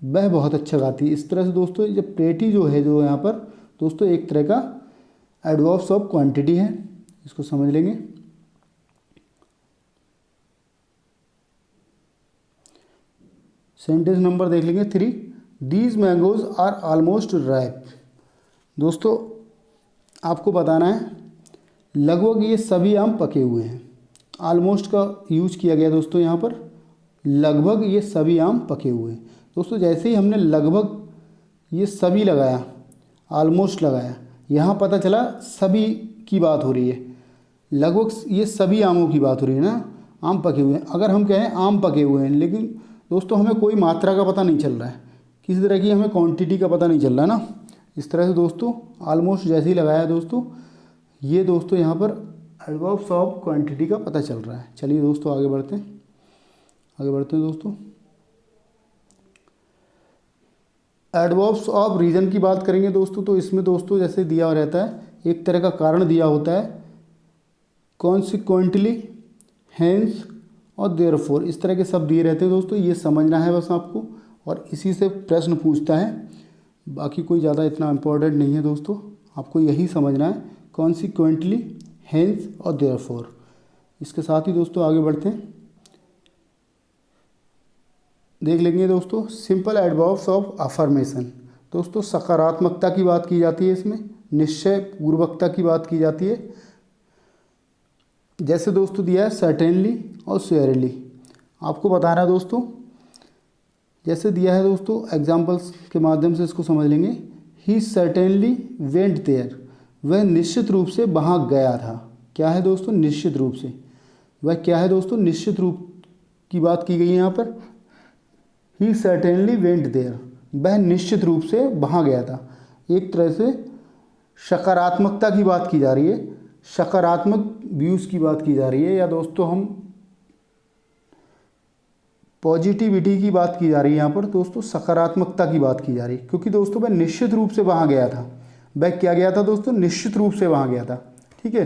वह बहुत अच्छा गाती है। इस तरह से दोस्तों जब प्रेटी जो है, जो यहाँ पर दोस्तों एक तरह का एडवर्ब्स ऑफ क्वांटिटी है, इसको समझ लेंगे। सेंटेंस नंबर देख लेंगे 3, these mangoes are almost ripe. दोस्तों आपको बताना है, लगभग ये सभी आम पके हुए हैं। ऑलमोस्ट का यूज किया गया दोस्तों यहाँ पर, लगभग ये सभी आम पके हुए हैं। दोस्तों जैसे ही हमने लगभग ये सभी लगाया, ऑलमोस्ट लगाया, यहाँ पता चला सभी की बात हो रही है, लगभग ये सभी आमों की बात हो रही है ना, आम पके हुए हैं। अगर हम कहें आम पके हुए हैं, लेकिन दोस्तों हमें कोई मात्रा का पता नहीं चल रहा है, किसी तरह की हमें क्वांटिटी का पता नहीं चल रहा है ना। इस तरह से दोस्तों ऑलमोस्ट जैसे ही लगाया दोस्तों, ये दोस्तों यहाँ पर एडवर्ब्स ऑफ क्वांटिटी का पता चल रहा है। चलिए दोस्तों आगे बढ़ते हैं, दोस्तों। एडवर्ब्स ऑफ रीज़न की बात करेंगे दोस्तों, तो इसमें दोस्तों जैसे दिया रहता है, एक तरह का कारण दिया होता है, कॉन्सिक्वेंटली, हेंस और देयरफॉर, इस तरह के शब्द दिए रहते हैं दोस्तों। ये समझना है बस आपको, और इसी से प्रश्न पूछता है, बाकी कोई ज़्यादा इतना इम्पोर्टेंट नहीं है दोस्तों, आपको यही समझना है, कॉन्सिक्वेंटली, हेंस और देयरफॉर। इसके साथ ही दोस्तों आगे बढ़ते हैं, देख लेंगे दोस्तों सिंपल एडवर्ब्स ऑफ अफर्मेशन। दोस्तों सकारात्मकता की बात की जाती है इसमें, निश्चय पूर्वकता की बात की जाती है। जैसे दोस्तों दिया है सर्टेनली और श्योरली, आपको बताना है दोस्तों, जैसे दिया है दोस्तों एग्जाम्पल्स के माध्यम से इसको समझ लेंगे। ही सर्टेनली वेंट देयर, वह निश्चित रूप से वहाँ गया था। क्या है दोस्तों, निश्चित रूप से, वह क्या है दोस्तों, निश्चित रूप की बात की गई है यहाँ पर। ही सर्टेनली वेंट देयर, वह निश्चित रूप से वहाँ गया था। एक तरह से सकारात्मकता की बात की जा रही है, सकारात्मक व्यूज़ की बात की जा रही है, या दोस्तों हम पॉजिटिविटी की बात की जा रही है यहाँ पर दोस्तों, सकारात्मकता की बात की जा रही है, क्योंकि दोस्तों वह निश्चित रूप से वहाँ गया था। वह क्या गया था दोस्तों, निश्चित रूप से वहाँ गया था। ठीक है,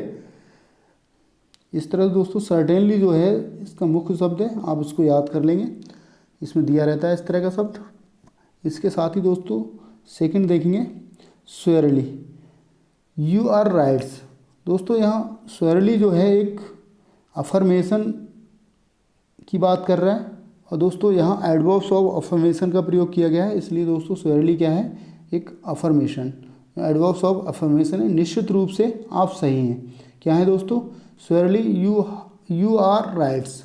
इस तरह से दोस्तों सर्टेनली जो है इसका मुख्य शब्द है, आप इसको याद कर लेंगे। इसमें दिया रहता है इस तरह का शब्द। इसके साथ ही दोस्तों सेकंड देखेंगे श्योरली, यू आर राइट्स। दोस्तों यहाँ श्योरली जो है एक अफर्मेशन की बात कर रहा है, और दोस्तों यहाँ एडवर्ब्स ऑफ अफर्मेशन का प्रयोग किया गया है, इसलिए दोस्तों श्योरली क्या है, एक अफर्मेशन, एडवर्ब्स ऑफ अफर्मेशन है। निश्चित रूप से आप सही हैं, क्या है दोस्तों, श्योरली यू आर राइट्स।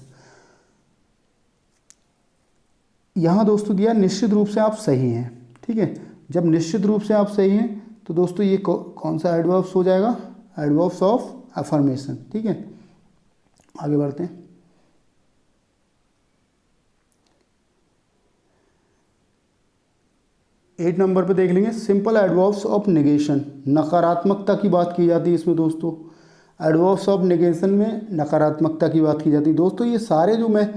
यहाँ दोस्तों दिया निश्चित रूप से आप सही हैं, ठीक है। जब निश्चित रूप से आप सही हैं तो दोस्तों ये कौन सा एडवर्ब्स हो जाएगा, एडवर्ब्स ऑफ अफर्मेशन, ठीक है। आगे बढ़ते हैं। 8 नंबर पे देख लेंगे सिंपल एडवर्ब्स ऑफ नेगेशन, नकारात्मकता की बात की जाती है इसमें दोस्तों। एडवर्ब्स ऑफ नेगेशन में नकारात्मकता की बात की जाती है। दोस्तों ये सारे जो मैं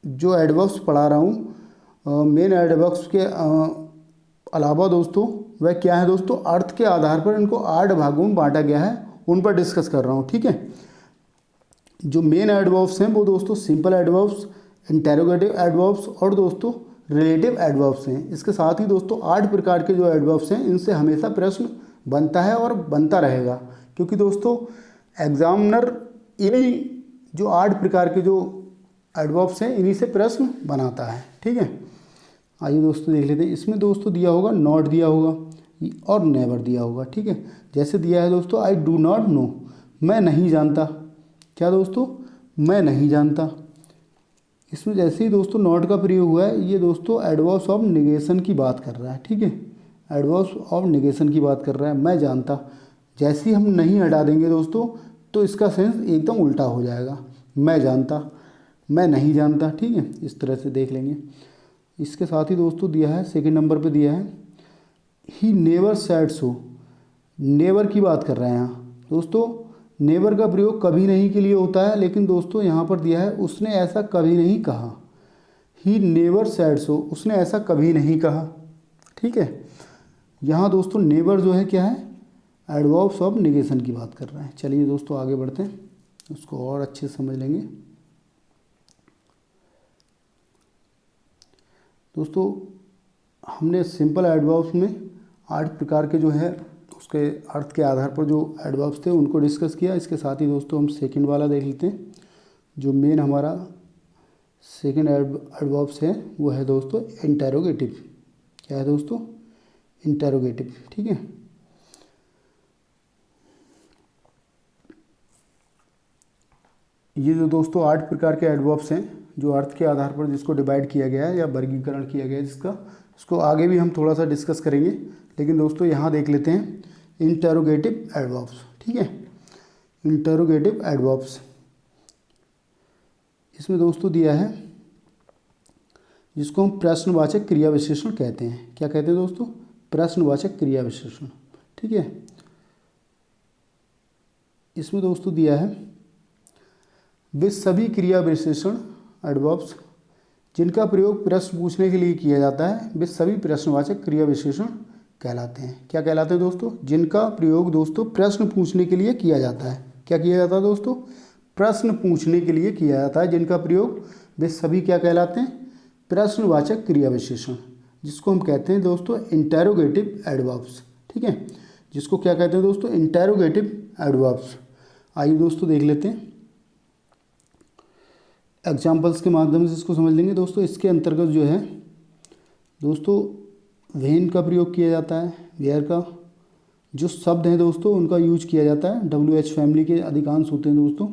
जो एडवर्ब्स पढ़ा रहा हूँ मेन एडवर्ब्स के अलावा दोस्तों वह क्या है दोस्तों, अर्थ के आधार पर इनको 8 भागों में बांटा गया है, उन पर डिस्कस कर रहा हूँ, ठीक है। जो मेन एडवर्ब्स हैं वो दोस्तों सिंपल एडवर्ब्स, इंटेरोगेटिव एडवर्ब्स और दोस्तों रिलेटिव एडवर्ब्स हैं। इसके साथ ही दोस्तों 8 प्रकार के जो एडवर्ब्स हैं इनसे हमेशा प्रश्न बनता है और बनता रहेगा, क्योंकि दोस्तों एग्जामिनर इन्हीं जो 8 प्रकार के जो एडवर्ब्स हैं इन्हीं से प्रश्न बनाता है, ठीक है। आइए दोस्तों देख लेते हैं। इसमें दोस्तों दिया होगा नॉट दिया होगा और नेवर दिया होगा, ठीक है। जैसे दिया है दोस्तों आई डू नॉट नो, मैं नहीं जानता, क्या दोस्तों, मैं नहीं जानता। इसमें जैसे ही दोस्तों नॉट का प्रयोग हुआ है ये दोस्तों एडवर्ब्स ऑफ नेगेशन की बात कर रहा है, ठीक है। एडवर्ब्स ऑफ नेगेशन की बात कर रहा है, मैं जानता। जैसे ही हम नहीं हटा देंगे दोस्तों तो इसका सेंस एकदम उल्टा हो जाएगा, मैं जानता, मैं नहीं जानता, ठीक है। इस तरह से देख लेंगे। इसके साथ ही दोस्तों दिया है सेकंड नंबर पे दिया है he never sad so, never की बात कर रहे हैं यहाँ दोस्तों। नेवर का प्रयोग कभी नहीं के लिए होता है, लेकिन दोस्तों यहाँ पर दिया है उसने ऐसा कभी नहीं कहा, ही नेवर सैड सो, उसने ऐसा कभी नहीं कहा, ठीक है। यहाँ दोस्तों नेवर जो है क्या है, एडवर्ब्स ऑफ नेगेशन की बात कर रहे हैं। चलिए दोस्तों आगे बढ़ते हैं, उसको और अच्छे से समझ लेंगे। दोस्तों हमने सिंपल एडवर्ब्स में 8 प्रकार के जो है उसके अर्थ के आधार पर जो एडवर्ब्स थे उनको डिस्कस किया। इसके साथ ही दोस्तों हम सेकंड वाला देख लेते हैं। जो मेन हमारा सेकंड एडवर्ब्स है वो है दोस्तों इंटेरोगेटिव। क्या है दोस्तों, इंटेरोगेटिव, ठीक है। ये जो दोस्तों 8 प्रकार के एडवर्ब्स हैं जो अर्थ के आधार पर जिसको डिवाइड किया गया है या वर्गीकरण किया गया है जिसका, उसको आगे भी हम थोड़ा सा डिस्कस करेंगे, लेकिन दोस्तों यहाँ देख लेते हैं इंटेरोगेटिव एडवर्ब्स, ठीक है। इंटेरोगेटिव एडवर्ब्स इसमें दोस्तों दिया है जिसको हम प्रश्नवाचक क्रिया विशेषण कहते हैं। क्या कहते हैं दोस्तों, प्रश्नवाचक क्रिया विशेषण, ठीक है। इसमें दोस्तों दिया है वे सभी क्रिया विशेषण एडवर्ब्स जिनका प्रयोग प्रश्न पूछने के लिए किया जाता है वे सभी प्रश्नवाचक क्रिया विशेषण कहलाते हैं। क्या कहलाते हैं दोस्तों, जिनका प्रयोग दोस्तों प्रश्न पूछने के लिए किया जाता है। क्या किया जाता है दोस्तों, प्रश्न पूछने के लिए किया जाता है, जिनका प्रयोग वे सभी क्या कहलाते हैं, प्रश्नवाचक क्रिया विशेषण, जिसको हम कहते हैं दोस्तों इंटेरोगेटिव एडवर्ब्स, ठीक है। जिसको क्या कहते हैं दोस्तों, इंटेरोगेटिव एडवर्ब्स। आइए दोस्तों देख लेते हैं एग्जाम्पल्स के माध्यम से इसको समझ लेंगे। दोस्तों इसके अंतर्गत जो है दोस्तों व्हेन का प्रयोग किया जाता है, वेयर का जो शब्द हैं दोस्तों उनका यूज किया जाता है। WH फैमिली के अधिकांश होते हैं दोस्तों।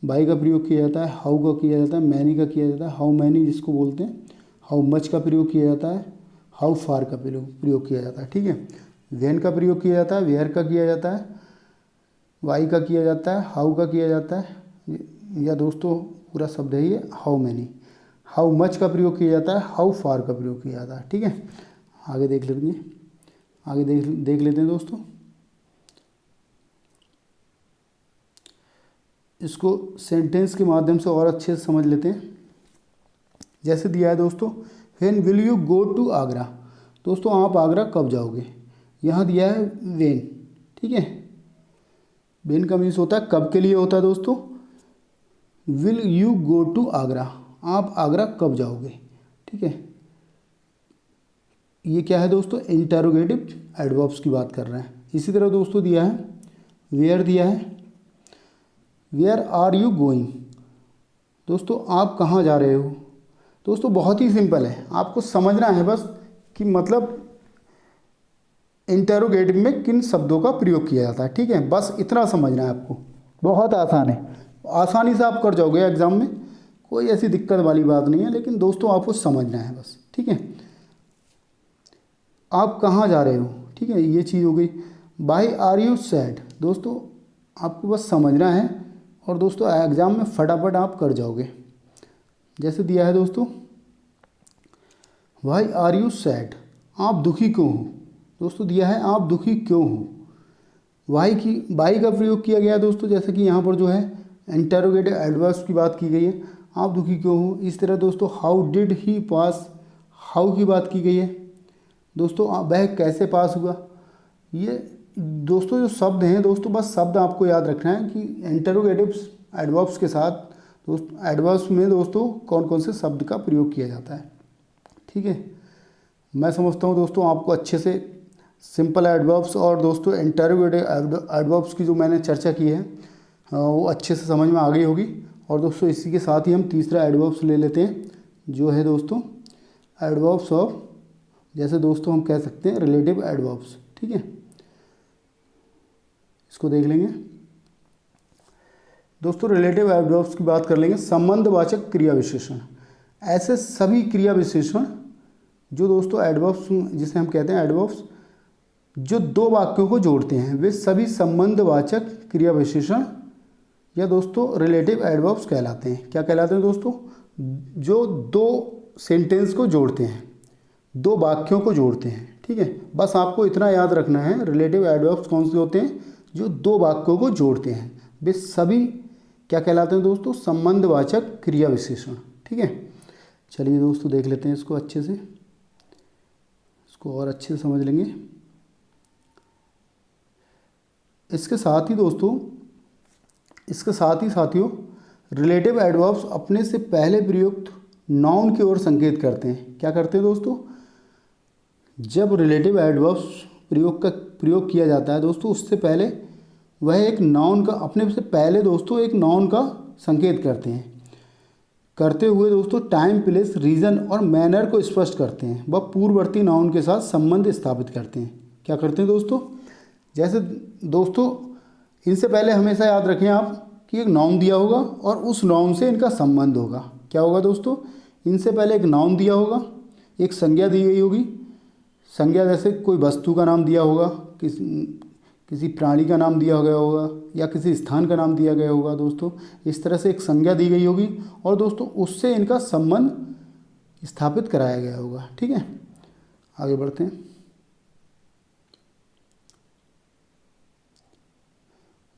बाई का प्रयोग किया जाता है, हाउ का किया जाता है, मैनी का किया जाता है, हाउ मैनी जिसको बोलते हैं, हाउ मच का प्रयोग किया जाता है, हाउ फार का प्रयोग किया जाता है, ठीक है। व्हेन का प्रयोग किया जाता है, वेयर का किया जाता है, वाई का किया जाता है, हाउ का किया जाता है, या दोस्तों पूरा शब्द है ये हाउ मैनी। हाउ मच का प्रयोग किया जाता है, हाउ फार का प्रयोग किया जाता है, ठीक है। आगे देख लेंगे, आगे देख लेते हैं दोस्तों। इसको सेंटेंस के माध्यम से और अच्छे से समझ लेते हैं। जैसे दिया है दोस्तों when will you go to Agra, दोस्तों आप आगरा कब जाओगे। यहाँ दिया है व्हेन, ठीक है। वेन का मीन्स होता है कब के लिए होता है दोस्तों। Will you go to Agra, आप आगरा कब जाओगे, ठीक है। ये क्या है दोस्तों, इंटरोगेटिव एडवर्ब्स की बात कर रहे हैं। इसी तरह दोस्तों दिया है वेयर, दिया है वेयर आर यू गोइंग, दोस्तों आप कहाँ जा रहे हो। दोस्तों बहुत ही सिंपल है, आपको समझना है बस कि मतलब इंटरोगेटिव में किन शब्दों का प्रयोग किया जाता है, ठीक है। बस इतना समझना है आपको, बहुत आसान है, आसानी से आप कर जाओगे एग्ज़ाम में, कोई ऐसी दिक्कत वाली बात नहीं है। लेकिन दोस्तों आपको समझना है बस, ठीक है। आप कहाँ जा रहे हो, ठीक है, ये चीज़ हो गई। वाई आर यू सैड, दोस्तों आपको बस समझना है और दोस्तों एग्ज़ाम में फटाफट आप कर जाओगे। जैसे दिया है दोस्तों वाई आर यू सैड, आप दुखी क्यों हो, दोस्तों दिया है आप दुखी क्यों हो। वाई का प्रयोग किया गया है दोस्तों, जैसे कि यहाँ पर जो है इंटरोगेटिव एडवर्ब्स की बात की गई है, आप दुखी क्यों हो। इस तरह दोस्तों how did he pass, how की बात की गई है दोस्तों, वह कैसे पास हुआ। ये दोस्तों जो शब्द हैं दोस्तों, बस शब्द आपको याद रखना है कि इंटरोगेटिव एडवर्ब्स के साथ दोस्तों एडवर्ब्स में दोस्तों कौन कौन से शब्द का प्रयोग किया जाता है, ठीक है। मैं समझता हूँ दोस्तों आपको अच्छे से सिंपल एडवर्ब्स और दोस्तों इंटरोगेटिव एडवर्ब्स की जो मैंने चर्चा की है वो अच्छे से समझ में आ गई होगी। और दोस्तों इसी के साथ ही हम तीसरा एडवर्ब्स ले लेते हैं, जो है दोस्तों एडवर्ब्स ऑफ, जैसे दोस्तों हम कह सकते हैं रिलेटिव एडवर्ब्स, ठीक है। इसको देख लेंगे दोस्तों, रिलेटिव एडवर्ब्स की बात कर लेंगे। संबंधवाचक क्रिया विशेषण, ऐसे सभी क्रिया विशेषण जो दोस्तों एडवर्ब्स, जिसे हम कहते हैं एडवर्ब्स, जो दो वाक्यों को जोड़ते हैं, वे सभी संबंधवाचक क्रिया विशेषण या दोस्तों रिलेटिव एडवर्ब्स कहलाते हैं। क्या कहलाते हैं दोस्तों, जो दो सेंटेंस को जोड़ते हैं, दो वाक्यों को जोड़ते हैं, ठीक है। बस आपको इतना याद रखना है, रिलेटिव एडवर्ब्स कौन से होते हैं, जो दो वाक्यों को जोड़ते हैं, वे सभी क्या कहलाते हैं दोस्तों, संबंधवाचक क्रिया विशेषण, ठीक है। चलिए दोस्तों देख लेते हैं इसको अच्छे से, इसको और अच्छे से समझ लेंगे। इसके साथ ही दोस्तों, इसके साथ ही साथियों, रिलेटिव एडवर्ब्स अपने से पहले प्रयुक्त नाउन की ओर संकेत करते हैं। क्या करते हैं दोस्तों, जब रिलेटिव एडवर्ब्स प्रयोग किया जाता है दोस्तों, उससे पहले वह एक नाउन का, अपने से पहले दोस्तों एक नाउन का संकेत करते हैं, करते हुए दोस्तों टाइम, प्लेस, रीज़न और मैनर को स्पष्ट करते हैं। वह पूर्ववर्ती नाउन के साथ संबंध स्थापित करते हैं। क्या करते हैं दोस्तों, जैसे दोस्तों इनसे पहले हमेशा याद रखें आप कि एक नाउन दिया होगा और उस नाउन से इनका संबंध होगा। क्या होगा दोस्तों, इनसे पहले एक नाउन दिया होगा, एक संज्ञा दी गई होगी, संज्ञा जैसे कोई वस्तु का नाम दिया होगा, किसी प्राणी का नाम दिया गया होगा या किसी स्थान का नाम दिया गया होगा दोस्तों। इस तरह से एक संज्ञा दी गई होगी और दोस्तों उससे इनका संबंध स्थापित कराया गया होगा, ठीक है। आगे बढ़ते हैं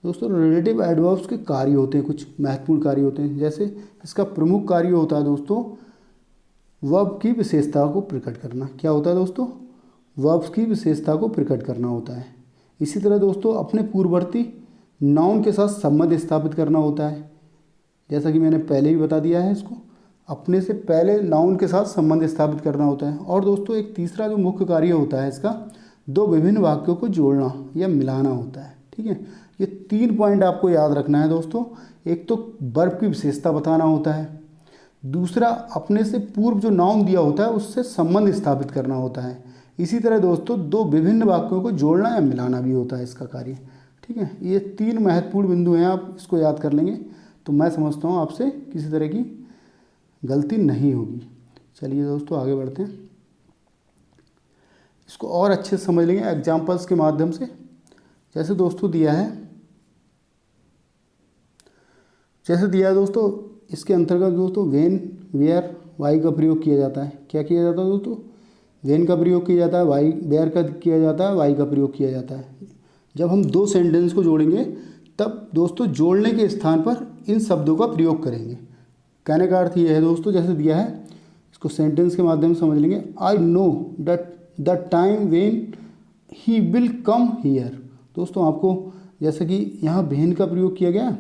दोस्तों, रिलेटिव एडवर्ब्स के कार्य होते हैं, कुछ महत्वपूर्ण कार्य होते हैं। जैसे इसका प्रमुख कार्य होता है दोस्तों वर्ब की विशेषता को प्रकट करना। क्या होता है दोस्तों, वर्ब्स की विशेषता को प्रकट करना होता है। इसी तरह दोस्तों अपने पूर्ववर्ती नाउन के साथ संबंध स्थापित करना होता है, जैसा कि मैंने पहले ही बता दिया है इसको, अपने से पहले नाउन के साथ संबंध स्थापित करना होता है। और दोस्तों एक तीसरा जो मुख्य कार्य होता है इसका, दो विभिन्न वाक्यों को जोड़ना या मिलाना होता है, ठीक है। ये 3 पॉइंट आपको याद रखना है दोस्तों। एक तो वर्ब की विशेषता बताना होता है, दूसरा अपने से पूर्व जो नाउन दिया होता है उससे संबंध स्थापित करना होता है। इसी तरह दोस्तों दो विभिन्न वाक्यों को जोड़ना या मिलाना भी होता है इसका कार्य, ठीक है। ये 3 महत्वपूर्ण बिंदु हैं, आप इसको याद कर लेंगे तो मैं समझता हूँ आपसे किसी तरह की गलती नहीं होगी। चलिए दोस्तों आगे बढ़ते हैं, इसको और अच्छे से समझ लेंगे एग्जाम्पल्स के माध्यम से। जैसे दोस्तों दिया है, दोस्तों इसके अंतर्गत दोस्तों वेन, वेयर, वाई का प्रयोग किया जाता है। क्या किया जाता है दोस्तों, वेन का प्रयोग किया जाता है, वाई, वेयर का किया जाता है, वाई का प्रयोग किया जाता है। जब हम दो सेंटेंस को जोड़ेंगे तब दोस्तों जोड़ने के स्थान पर इन शब्दों का प्रयोग करेंगे। कहने का अर्थ ये है दोस्तों, जैसे दिया है इसको सेंटेंस के माध्यम से समझ लेंगे। I know that the time when he will come here. दोस्तों आपको जैसे कि यहाँ वेन का प्रयोग किया गया है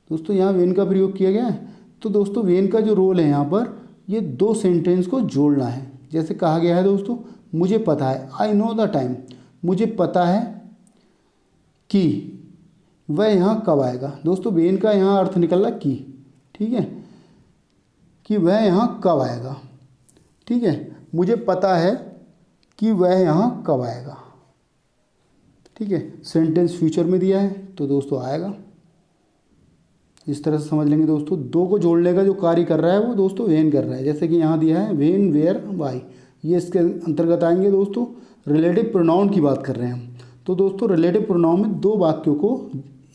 दोस्तों, यहाँ वेन का प्रयोग किया गया है। तो दोस्तों वेन का जो रोल है यहाँ पर, ये दो सेंटेंस को जोड़ना है। जैसे कहा गया है दोस्तों, मुझे पता है, आई नो द टाइम, मुझे पता है कि वह यहाँ कब आएगा। दोस्तों वेन का यहाँ अर्थ निकल रहा कि, ठीक है, कि वह यहाँ कब आएगा, ठीक है, मुझे पता है कि वह यहाँ कब आएगा, ठीक है। सेंटेंस फ्यूचर में दिया है तो दोस्तों आएगा। इस तरह से समझ लेंगे दोस्तों। दो को जोड़ने का जो कार्य कर रहा है वो दोस्तों वेन कर रहा है। जैसे कि यहाँ दिया है वेन, वेयर, वाई, ये इसके अंतर्गत आएंगे दोस्तों। रिलेटिव प्रोनाउन की बात कर रहे हैं हम, तो दोस्तों रिलेटिव प्रोनाउन में दो वाक्यों को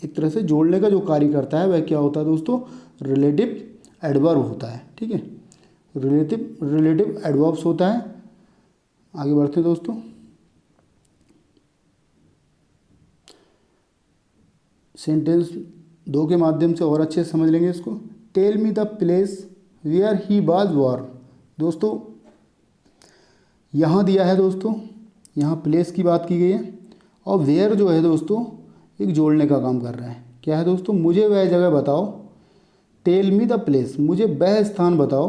एक तरह से जोड़ने का जो कार्य करता है वह क्या होता है दोस्तों, रिलेटिव एडवर्ब होता है, ठीक है। रिलेटिव एडवर्ब्स होता है। आगे बढ़ते हैं दोस्तों। सेंटेंस दो के माध्यम से और अच्छे से समझ लेंगे इसको। Tell me the place where he was born. दोस्तों यहाँ दिया है दोस्तों, यहाँ प्लेस की बात की गई है, और वेयर जो है दोस्तों एक जोड़ने का काम कर रहा है। क्या है दोस्तों, मुझे वह जगह बताओ, टेल मी द प्लेस, मुझे वह स्थान बताओ,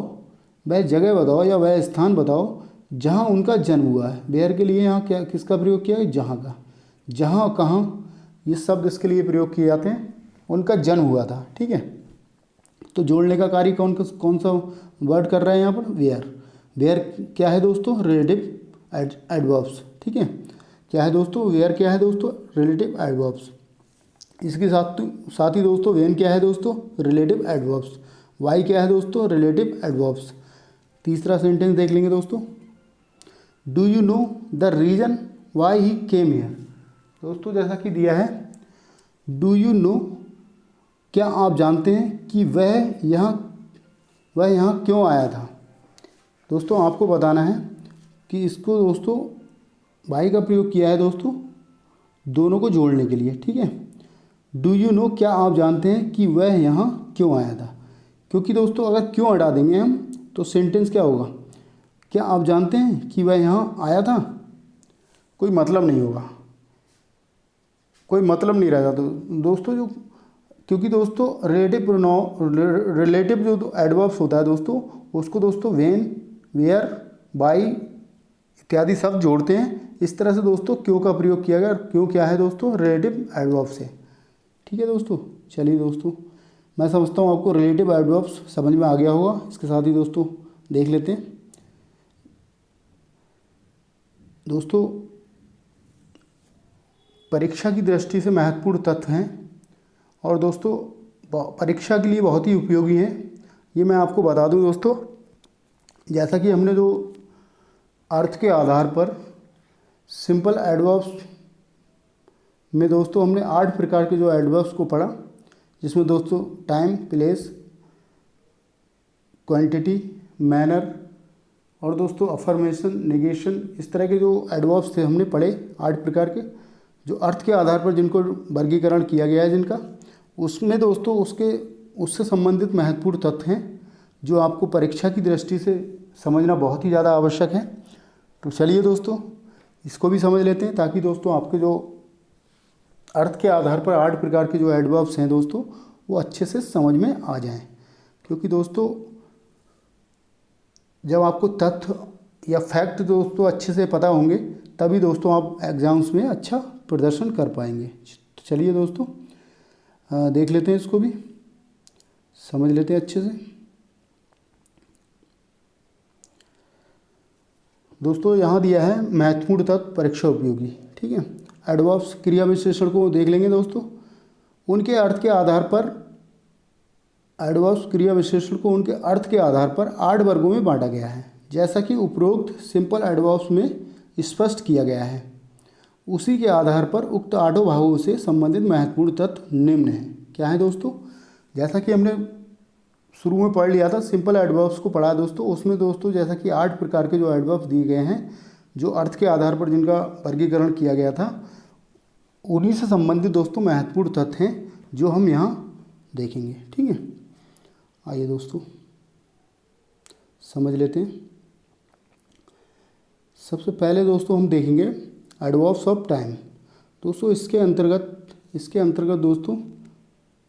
वह जगह बताओ या वह स्थान बताओ जहाँ उनका जन्म हुआ है। वेयर के लिए यहाँ क्या किसका प्रयोग किया है, जहाँ का। जहाँ कहाँ ये शब्द इसके लिए प्रयोग किए जाते हैं, उनका जन्म हुआ था, ठीक है। तो जोड़ने का कार्य कौन सा वर्ड कर रहा है यहाँ पर, वेयर। वेयर क्या है दोस्तों, रिलेटिव एडवर्ब्स, ठीक है। क्या है दोस्तों, वेयर क्या है दोस्तों, रिलेटिव एडवर्ब्स। इसके साथ ही दोस्तों वेन क्या है दोस्तों, रिलेटिव एडवर्ब्स। वाई क्या है दोस्तों, रिलेटिव एडवर्ब्स। तीसरा सेंटेंस देख लेंगे दोस्तों। Do you know the reason why he came here. दोस्तों जैसा कि दिया है, डू यू नो, क्या आप जानते हैं कि वह यहाँ क्यों आया था। दोस्तों आपको बताना है कि इसको दोस्तों वाई का प्रयोग किया है दोस्तों दोनों को जोड़ने के लिए, ठीक है। डू यू नो, क्या आप जानते हैं कि वह यहाँ क्यों आया था। क्योंकि दोस्तों अगर क्यों हटा देंगे हम तो सेंटेंस क्या होगा, क्या आप जानते हैं कि वह यहाँ आया था, कोई मतलब नहीं होगा, कोई मतलब नहीं रहता। तो दोस्तों जो, क्योंकि दोस्तों रिलेटिव जो एडवर्ब्स होता है दोस्तों, उसको दोस्तों वेन, वेयर, बाई इत्यादि सब जोड़ते हैं। इस तरह से दोस्तों क्यों का प्रयोग किया गया। क्यों क्या है दोस्तों, रिलेटिव एडवर्ब्स है, ठीक है दोस्तों। चलिए दोस्तों, मैं समझता हूँ आपको रिलेटिव एडवर्ब्स समझ में आ गया होगा। इसके साथ ही दोस्तों देख लेते हैं दोस्तों, परीक्षा की दृष्टि से महत्वपूर्ण तथ्य हैं और दोस्तों परीक्षा के लिए बहुत ही उपयोगी हैं। ये मैं आपको बता दूं दोस्तों, जैसा कि हमने जो अर्थ के आधार पर सिंपल एडवर्ब्स में दोस्तों हमने 8 प्रकार के जो एडवर्ब्स को पढ़ा, जिसमें दोस्तों टाइम, प्लेस, क्वांटिटी, मैनर और दोस्तों अफर्मेशन, नेगेशन, इस तरह के जो एडवर्ब्स थे हमने पढ़े 8 प्रकार के, जो अर्थ के आधार पर जिनको वर्गीकरण किया गया है जिनका, उसमें दोस्तों उससे संबंधित महत्वपूर्ण तथ्य हैं जो आपको परीक्षा की दृष्टि से समझना बहुत ही ज़्यादा आवश्यक है। तो चलिए दोस्तों इसको भी समझ लेते हैं, ताकि दोस्तों आपके जो अर्थ के आधार पर 8 प्रकार के जो एडवर्ब्स हैं दोस्तों वो अच्छे से समझ में आ जाएं। क्योंकि दोस्तों जब आपको तथ्य या फैक्ट दोस्तों अच्छे से पता होंगे तभी दोस्तों आप एग्ज़ाम्स में अच्छा प्रदर्शन कर पाएंगे। तो चलिए दोस्तों देख लेते हैं, इसको भी समझ लेते हैं अच्छे से। दोस्तों यहाँ दिया है महत्वपूर्ण तत्व परीक्षा उपयोगी, ठीक है। एडवर्ब्स क्रिया विशेषण को देख लेंगे दोस्तों। उनके अर्थ के आधार पर एडवर्ब्स क्रिया विशेषण को उनके अर्थ के आधार पर 8 वर्गों में बांटा गया है, जैसा कि उपरोक्त सिंपल एडवर्ब्स में स्पष्ट किया गया है। उसी के आधार पर उक्त 8 भागों से संबंधित महत्वपूर्ण तत्व निम्न हैं। क्या है दोस्तों, जैसा कि हमने शुरू में पढ़ लिया था, सिंपल एडवर्ब्स को पढ़ा दोस्तों, उसमें दोस्तों जैसा कि 8 प्रकार के जो एडवर्ब्स दिए गए हैं जो अर्थ के आधार पर जिनका वर्गीकरण किया गया था, उन्हीं से संबंधित दोस्तों महत्वपूर्ण तथ्य हैं जो हम यहाँ देखेंगे, ठीक है। आइए दोस्तों समझ लेते हैं। सबसे पहले दोस्तों हम देखेंगे एडवर्ब्स ऑफ टाइम। दोस्तों इसके अंतर्गत इसके अंतर्गत दोस्तों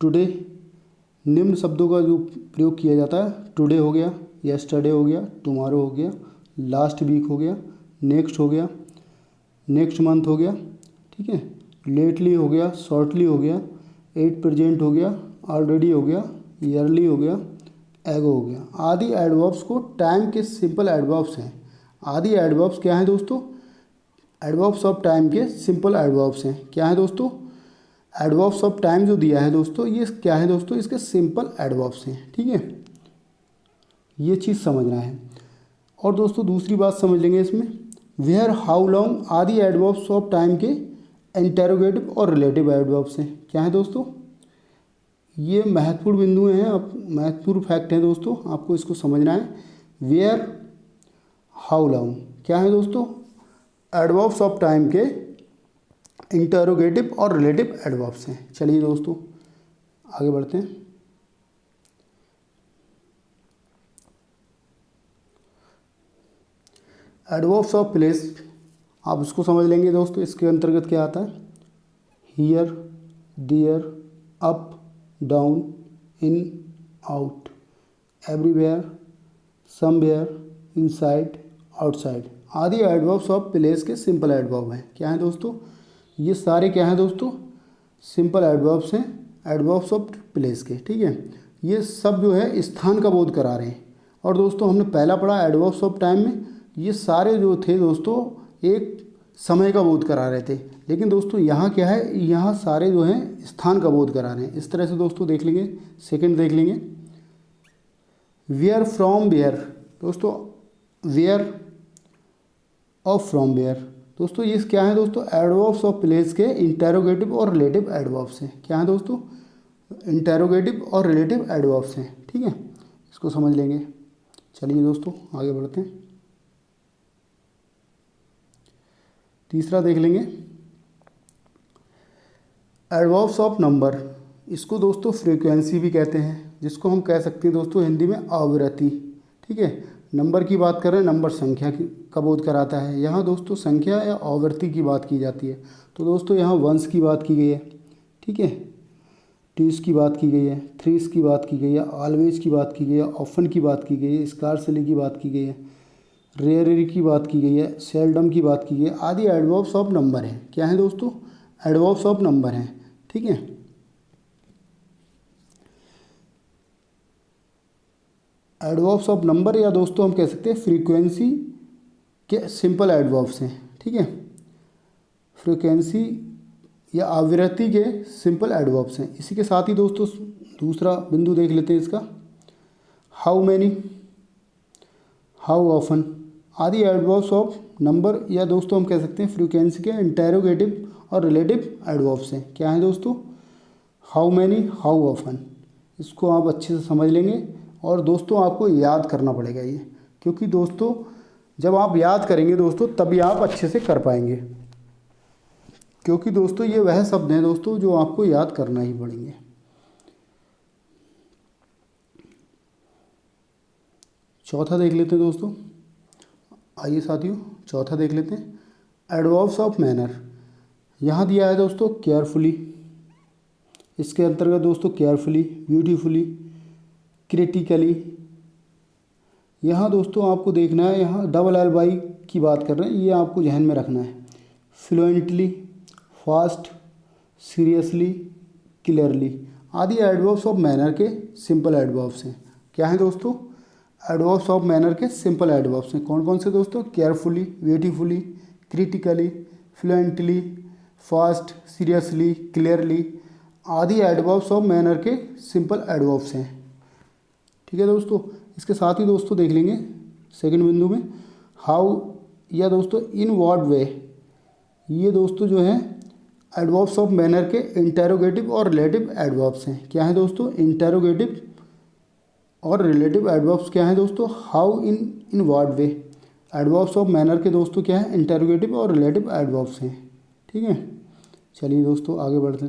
टुडे निम्न शब्दों का जो प्रयोग किया जाता है, टुडे हो गया, यस्टरडे हो गया, टुमारो हो गया, लास्ट वीक हो गया, नेक्स्ट हो गया, नेक्स्ट मंथ हो गया, ठीक है, लेटली हो गया, शॉर्टली हो गया, एट प्रेजेंट हो गया, ऑलरेडी हो गया, ईयरली हो गया, एगो हो गया। आदि एडवर्ब्स को टाइम के सिंपल एडवर्ब्स हैं। आदि एडवर्ब्स क्या हैं दोस्तों? एडवर्ब्स ऑफ टाइम के सिंपल एडवर्ब्स हैं। क्या है दोस्तों? एडवर्ब्स ऑफ टाइम जो दिया है दोस्तों, ये क्या है दोस्तों? इसके सिंपल एडवर्ब्स हैं, ठीक है, ये चीज़ समझना है। और दोस्तों दूसरी बात समझ लेंगे इसमें, वेयर, हाउ लॉन्ग आदि एडवर्ब्स ऑफ टाइम के इंटेरोगेटिव और रिलेटिव एडवर्ब्स हैं। क्या है दोस्तों? ये महत्वपूर्ण बिंदु हैं, आप महत्वपूर्ण फैक्ट हैं दोस्तों, आपको इसको समझना है। वेयर, हाउ लॉन्ग क्या है दोस्तों? एडवर्ब्स ऑफ टाइम के इंटेरोगेटिव और रिलेटिव एडवर्ब्स हैं। चलिए दोस्तों आगे बढ़ते हैं। एडवर्ब्स ऑफ प्लेस आप इसको समझ लेंगे दोस्तों। इसके अंतर्गत क्या आता है? Here, there, up, down, in, out, everywhere, somewhere, inside, outside आदि एडवर्ब्स ऑफ प्लेस के सिंपल एडवर्ब हैं। क्या है दोस्तों? ये सारे क्या हैं दोस्तों? सिंपल एडवर्ब्स हैं, एडवर्ब्स ऑफ प्लेस के, ठीक है। ये सब जो है स्थान का बोध करा रहे हैं। और दोस्तों हमने पहला पढ़ा एडवर्ब्स ऑफ टाइम में, ये सारे जो थे दोस्तों एक समय का बोध करा रहे थे। लेकिन दोस्तों यहाँ क्या है? यहाँ सारे जो हैं स्थान का बोध करा रहे हैं। इस तरह से दोस्तों देख लेंगे। सेकंड देख लेंगे, वेयर, फ्रॉम, वेयर दोस्तों, वेयर और फ्रॉम वेयर दोस्तों, ये क्या है दोस्तों? एडवर्ब्स ऑफ प्लेस के इंटेरोगेटिव और रिलेटिव एडवर्ब्स हैं। क्या है दोस्तों? इंटेरोगेटिव और रिलेटिव एडवर्ब्स हैं, ठीक है, इसको समझ लेंगे। चलिए दोस्तों आगे बढ़ते हैं। तीसरा देख लेंगे, एडवर्ब्स ऑफ नंबर, इसको दोस्तों फ्रीक्वेंसी भी कहते हैं, जिसको हम कह सकते हैं दोस्तों हिंदी में आवृत्ति, ठीक है। नंबर की बात करें, नंबर संख्या का बोध कराता है। यहाँ दोस्तों संख्या या आवृत्ति की बात की जाती है। तो दोस्तों यहाँ वंस की बात की गई है, ठीक है, ट्यूज की बात की गई है, थ्रीस की बात की गई है, ऑलवेज की बात की गई है, ऑफन की बात की गई है, स्कार्सली की बात की गई है, रेयरली की बात की गई है, सेल्डम की बात की गई है आदि एडवर्ब्स ऑफ नंबर हैं। क्या है दोस्तों? एडवर्ब्स ऑफ नंबर हैं, ठीक है। एडवर्ब्स ऑफ नंबर या दोस्तों हम कह सकते हैं फ्रीक्वेंसी के सिंपल एडवर्ब्स हैं, ठीक है। फ्रीक्वेंसी या आवृत्ति के सिंपल एडवर्ब्स हैं। इसी के साथ ही दोस्तों दूसरा बिंदु देख लेते हैं इसका, हाउ मैनी, हाउ ऑफन आदि एडवर्ब्स ऑफ नंबर या दोस्तों हम कह सकते हैं फ्रीक्वेंसी के इंटेरोगेटिव और रिलेटिव एडवर्ब्स हैं। क्या है दोस्तों? हाउ मैनी, हाउ ऑफन, इसको आप अच्छे से समझ लेंगे। और दोस्तों आपको याद करना पड़ेगा ये, क्योंकि दोस्तों जब आप याद करेंगे दोस्तों तभी आप अच्छे से कर पाएंगे, क्योंकि दोस्तों ये वह शब्द हैं दोस्तों जो आपको याद करना ही पड़ेंगे। चौथा देख लेते हैं दोस्तों, आइए साथियों चौथा देख लेते हैं, एडवर्ब्स ऑफ मैनर। यहाँ दिया है दोस्तों केयरफुली, इसके अंतर्गत दोस्तों केयरफुली, ब्यूटीफुली, क्रिटिकली। यहाँ दोस्तों आपको देखना है, यहाँ डबल एल वाई की बात कर रहे हैं, ये आपको ध्यान में रखना है। फ्लुएंटली, फास्ट, सीरियसली, क्लियरली आदि एडवर्ब्स ऑफ मैनर के सिंपल एडवर्ब्स हैं। क्या है दोस्तों? एडवर्ब्स ऑफ मैनर के सिंपल एडवर्ब्स हैं। कौन कौन से दोस्तों? Carefully, beautifully, critically, fluently, fast, seriously, clearly आदि एडवर्ब्स ऑफ मैनर के सिंपल एडवर्ब्स हैं, ठीक है दोस्तों। इसके साथ ही दोस्तों देख लेंगे सेकंड बिंदु में, हाउ या दोस्तों इन व्हाट वे, ये दोस्तों जो है एडवर्ब्स ऑफ मैनर के इंटेरोगेटिव और रिलेटिव एडवर्ब्स हैं। क्या है दोस्तों? इंटेरोगेटिव और रिलेटिव एडवर्ब्स क्या है दोस्तों? How, in what way. Adverbs of manner के दोस्तों क्या है? इंटेरोगेटिव और रिलेटिव एडवर्ब्स हैं, ठीक है। चलिए दोस्तों आगे बढ़ते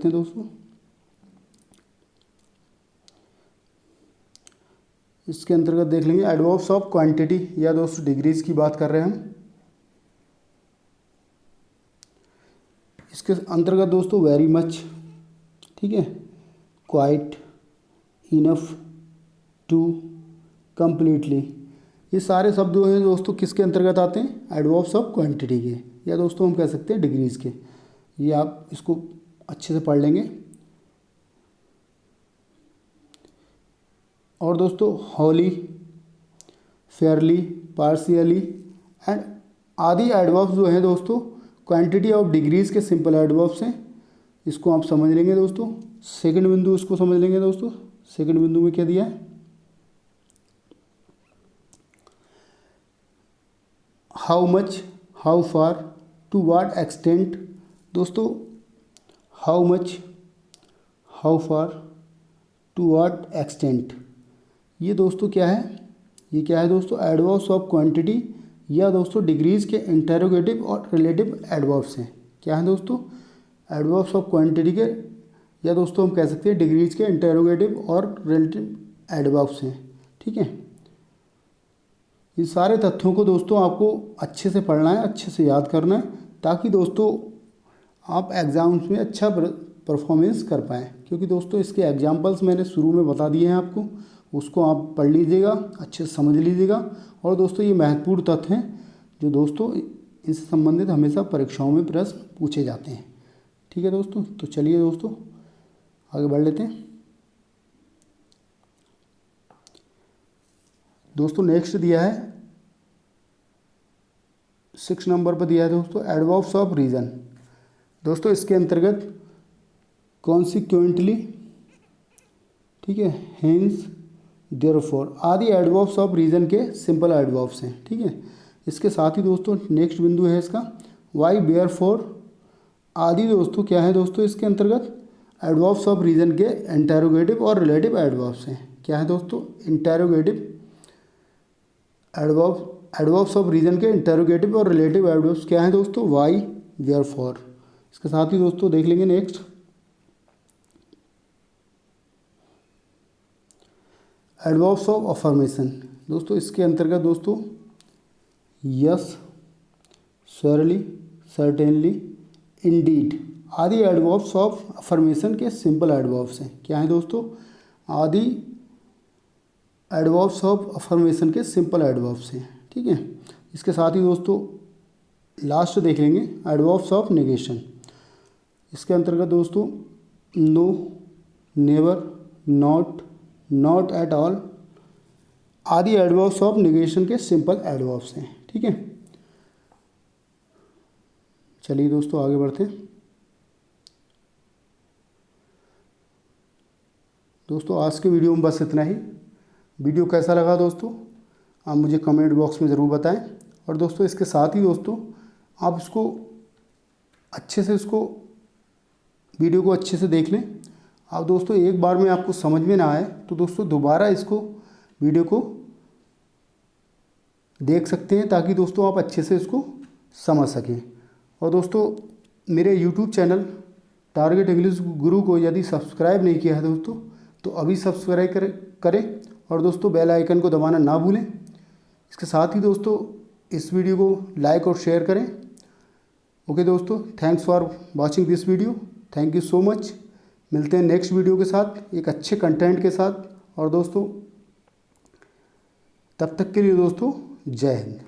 हैं दोस्तों। इसके अंतर्गत देख लेंगे एडवर्ब्स ऑफ क्वांटिटी या दोस्तों डिग्रीज की बात कर रहे हैं हम। इसके अंतर्गत दोस्तों वेरी मच, ठीक है, क्वाइट, इनफ, टू, कंप्लीटली, ये सारे शब्द जो हैं दोस्तों किसके अंतर्गत आते हैं? एडवर्ब्स ऑफ क्वांटिटी के, या दोस्तों हम कह सकते हैं डिग्रीज़ के। ये आप इसको अच्छे से पढ़ लेंगे। और दोस्तों होली, फेयरली, पार्शियली एंड आदि एडवर्ब्स जो हैं दोस्तों क्वांटिटी ऑफ डिग्रीज़ के सिंपल एडवर्ब्स हैं। इसको आप समझ लेंगे दोस्तों। सेकंड बिंदु इसको समझ लेंगे दोस्तों। सेकंड बिंदु में क्या दिया है? How much, how far, to what extent. दोस्तों how much, how far, to what extent, ये दोस्तों क्या है? ये क्या है दोस्तों? एडवर्ब्स ऑफ क्वांटिटी या दोस्तों डिग्रीज़ के इंटेरोगेटिव और रिलेटिव एडवर्ब्स हैं। क्या है दोस्तों? एडवर्ब्स ऑफ क्वांटिटी के, या दोस्तों हम कह सकते हैं डिग्रीज़ के इंटेरोगेटिव और रिलेटिव एडवर्ब्स हैं। ठीक है, इन सारे तथ्यों को दोस्तों आपको अच्छे से पढ़ना है, अच्छे से याद करना है, ताकि दोस्तों आप एग्ज़ाम्स में अच्छा परफॉर्मेंस कर पाएँ। क्योंकि दोस्तों इसके एग्जाम्पल्स मैंने शुरू में बता दिए हैं आपको, उसको आप पढ़ लीजिएगा, अच्छे से समझ लीजिएगा। और दोस्तों ये महत्वपूर्ण तथ्य हैं जो दोस्तों इनसे संबंधित हमेशा परीक्षाओं में प्रश्न पूछे जाते हैं। ठीक है दोस्तों, तो चलिए दोस्तों आगे बढ़ लेते हैं। दोस्तों नेक्स्ट दिया है 6 नंबर पर दिया है दोस्तों एडवर्ब्स ऑफ रीज़न। दोस्तों इसके अंतर्गत कॉन्सिक्वेंटली, ठीक है, हेंस, देयरफॉर आदि एडवर्ब्स ऑफ रीज़न के सिंपल एडवर्ब्स हैं। ठीक है, इसके साथ ही दोस्तों नेक्स्ट बिंदु है इसका वाई, बेयरफॉर आदि दोस्तों क्या है दोस्तों इसके अंतर्गत एडवर्ब्स ऑफ रीज़न के इंटेरोगेटिव और रिलेटिव एडवर्ब्स हैं। क्या है दोस्तों? इंटेरोगेटिव एडवर्ब्स ऑफ रीज़न के इंटेरोगेटिव और रिलेटिव एडवर्ब्स क्या है दोस्तों? Why, therefore. इसके साथ ही दोस्तों देख लेंगे नेक्स्ट एडवर्ब्स ऑफ अफर्मेशन। दोस्तों इसके अंतर्गत दोस्तों यस, श्योरली, सर्टेनली, इंडीड आदि एडवर्ब्स ऑफ अफर्मेशन के सिंपल एडवर्ब्स हैं। क्या है दोस्तों? आदि एडवर्ब्स ऑफ अफर्मेशन के सिंपल एडवर्ब्स हैं। ठीक है, इसके साथ ही दोस्तों लास्ट देख लेंगे एडवर्ब्स ऑफ नेगेशन। इसके अंतर्गत दोस्तों no, never, not, not at all आदि एडवर्ब्स ऑफ नेगेशन के सिंपल एडवर्ब्स हैं। ठीक है, चलिए दोस्तों आगे बढ़ते हैं। दोस्तों आज के वीडियो में बस इतना ही। वीडियो कैसा लगा दोस्तों आप मुझे कमेंट बॉक्स में ज़रूर बताएं। और दोस्तों इसके साथ ही दोस्तों आप इसको अच्छे से वीडियो को अच्छे से देख लें। आप दोस्तों एक बार में आपको समझ में ना आए तो दोस्तों दोबारा इसको वीडियो को देख सकते हैं, ताकि दोस्तों आप अच्छे से इसको समझ सकें। और दोस्तों मेरे YouTube चैनल टारगेट इंग्लिश गुरु को यदि सब्सक्राइब नहीं किया है दोस्तों तो अभी सब्सक्राइब करें और दोस्तों बेल आइकन को दबाना ना भूलें। इसके साथ ही दोस्तों इस वीडियो को लाइक और शेयर करें। ओके दोस्तों, thanks for watching this video. Thank you so much. मिलते हैं नेक्स्ट वीडियो के साथ एक अच्छे कंटेंट के साथ। और दोस्तों तब तक के लिए दोस्तों जय हिंद।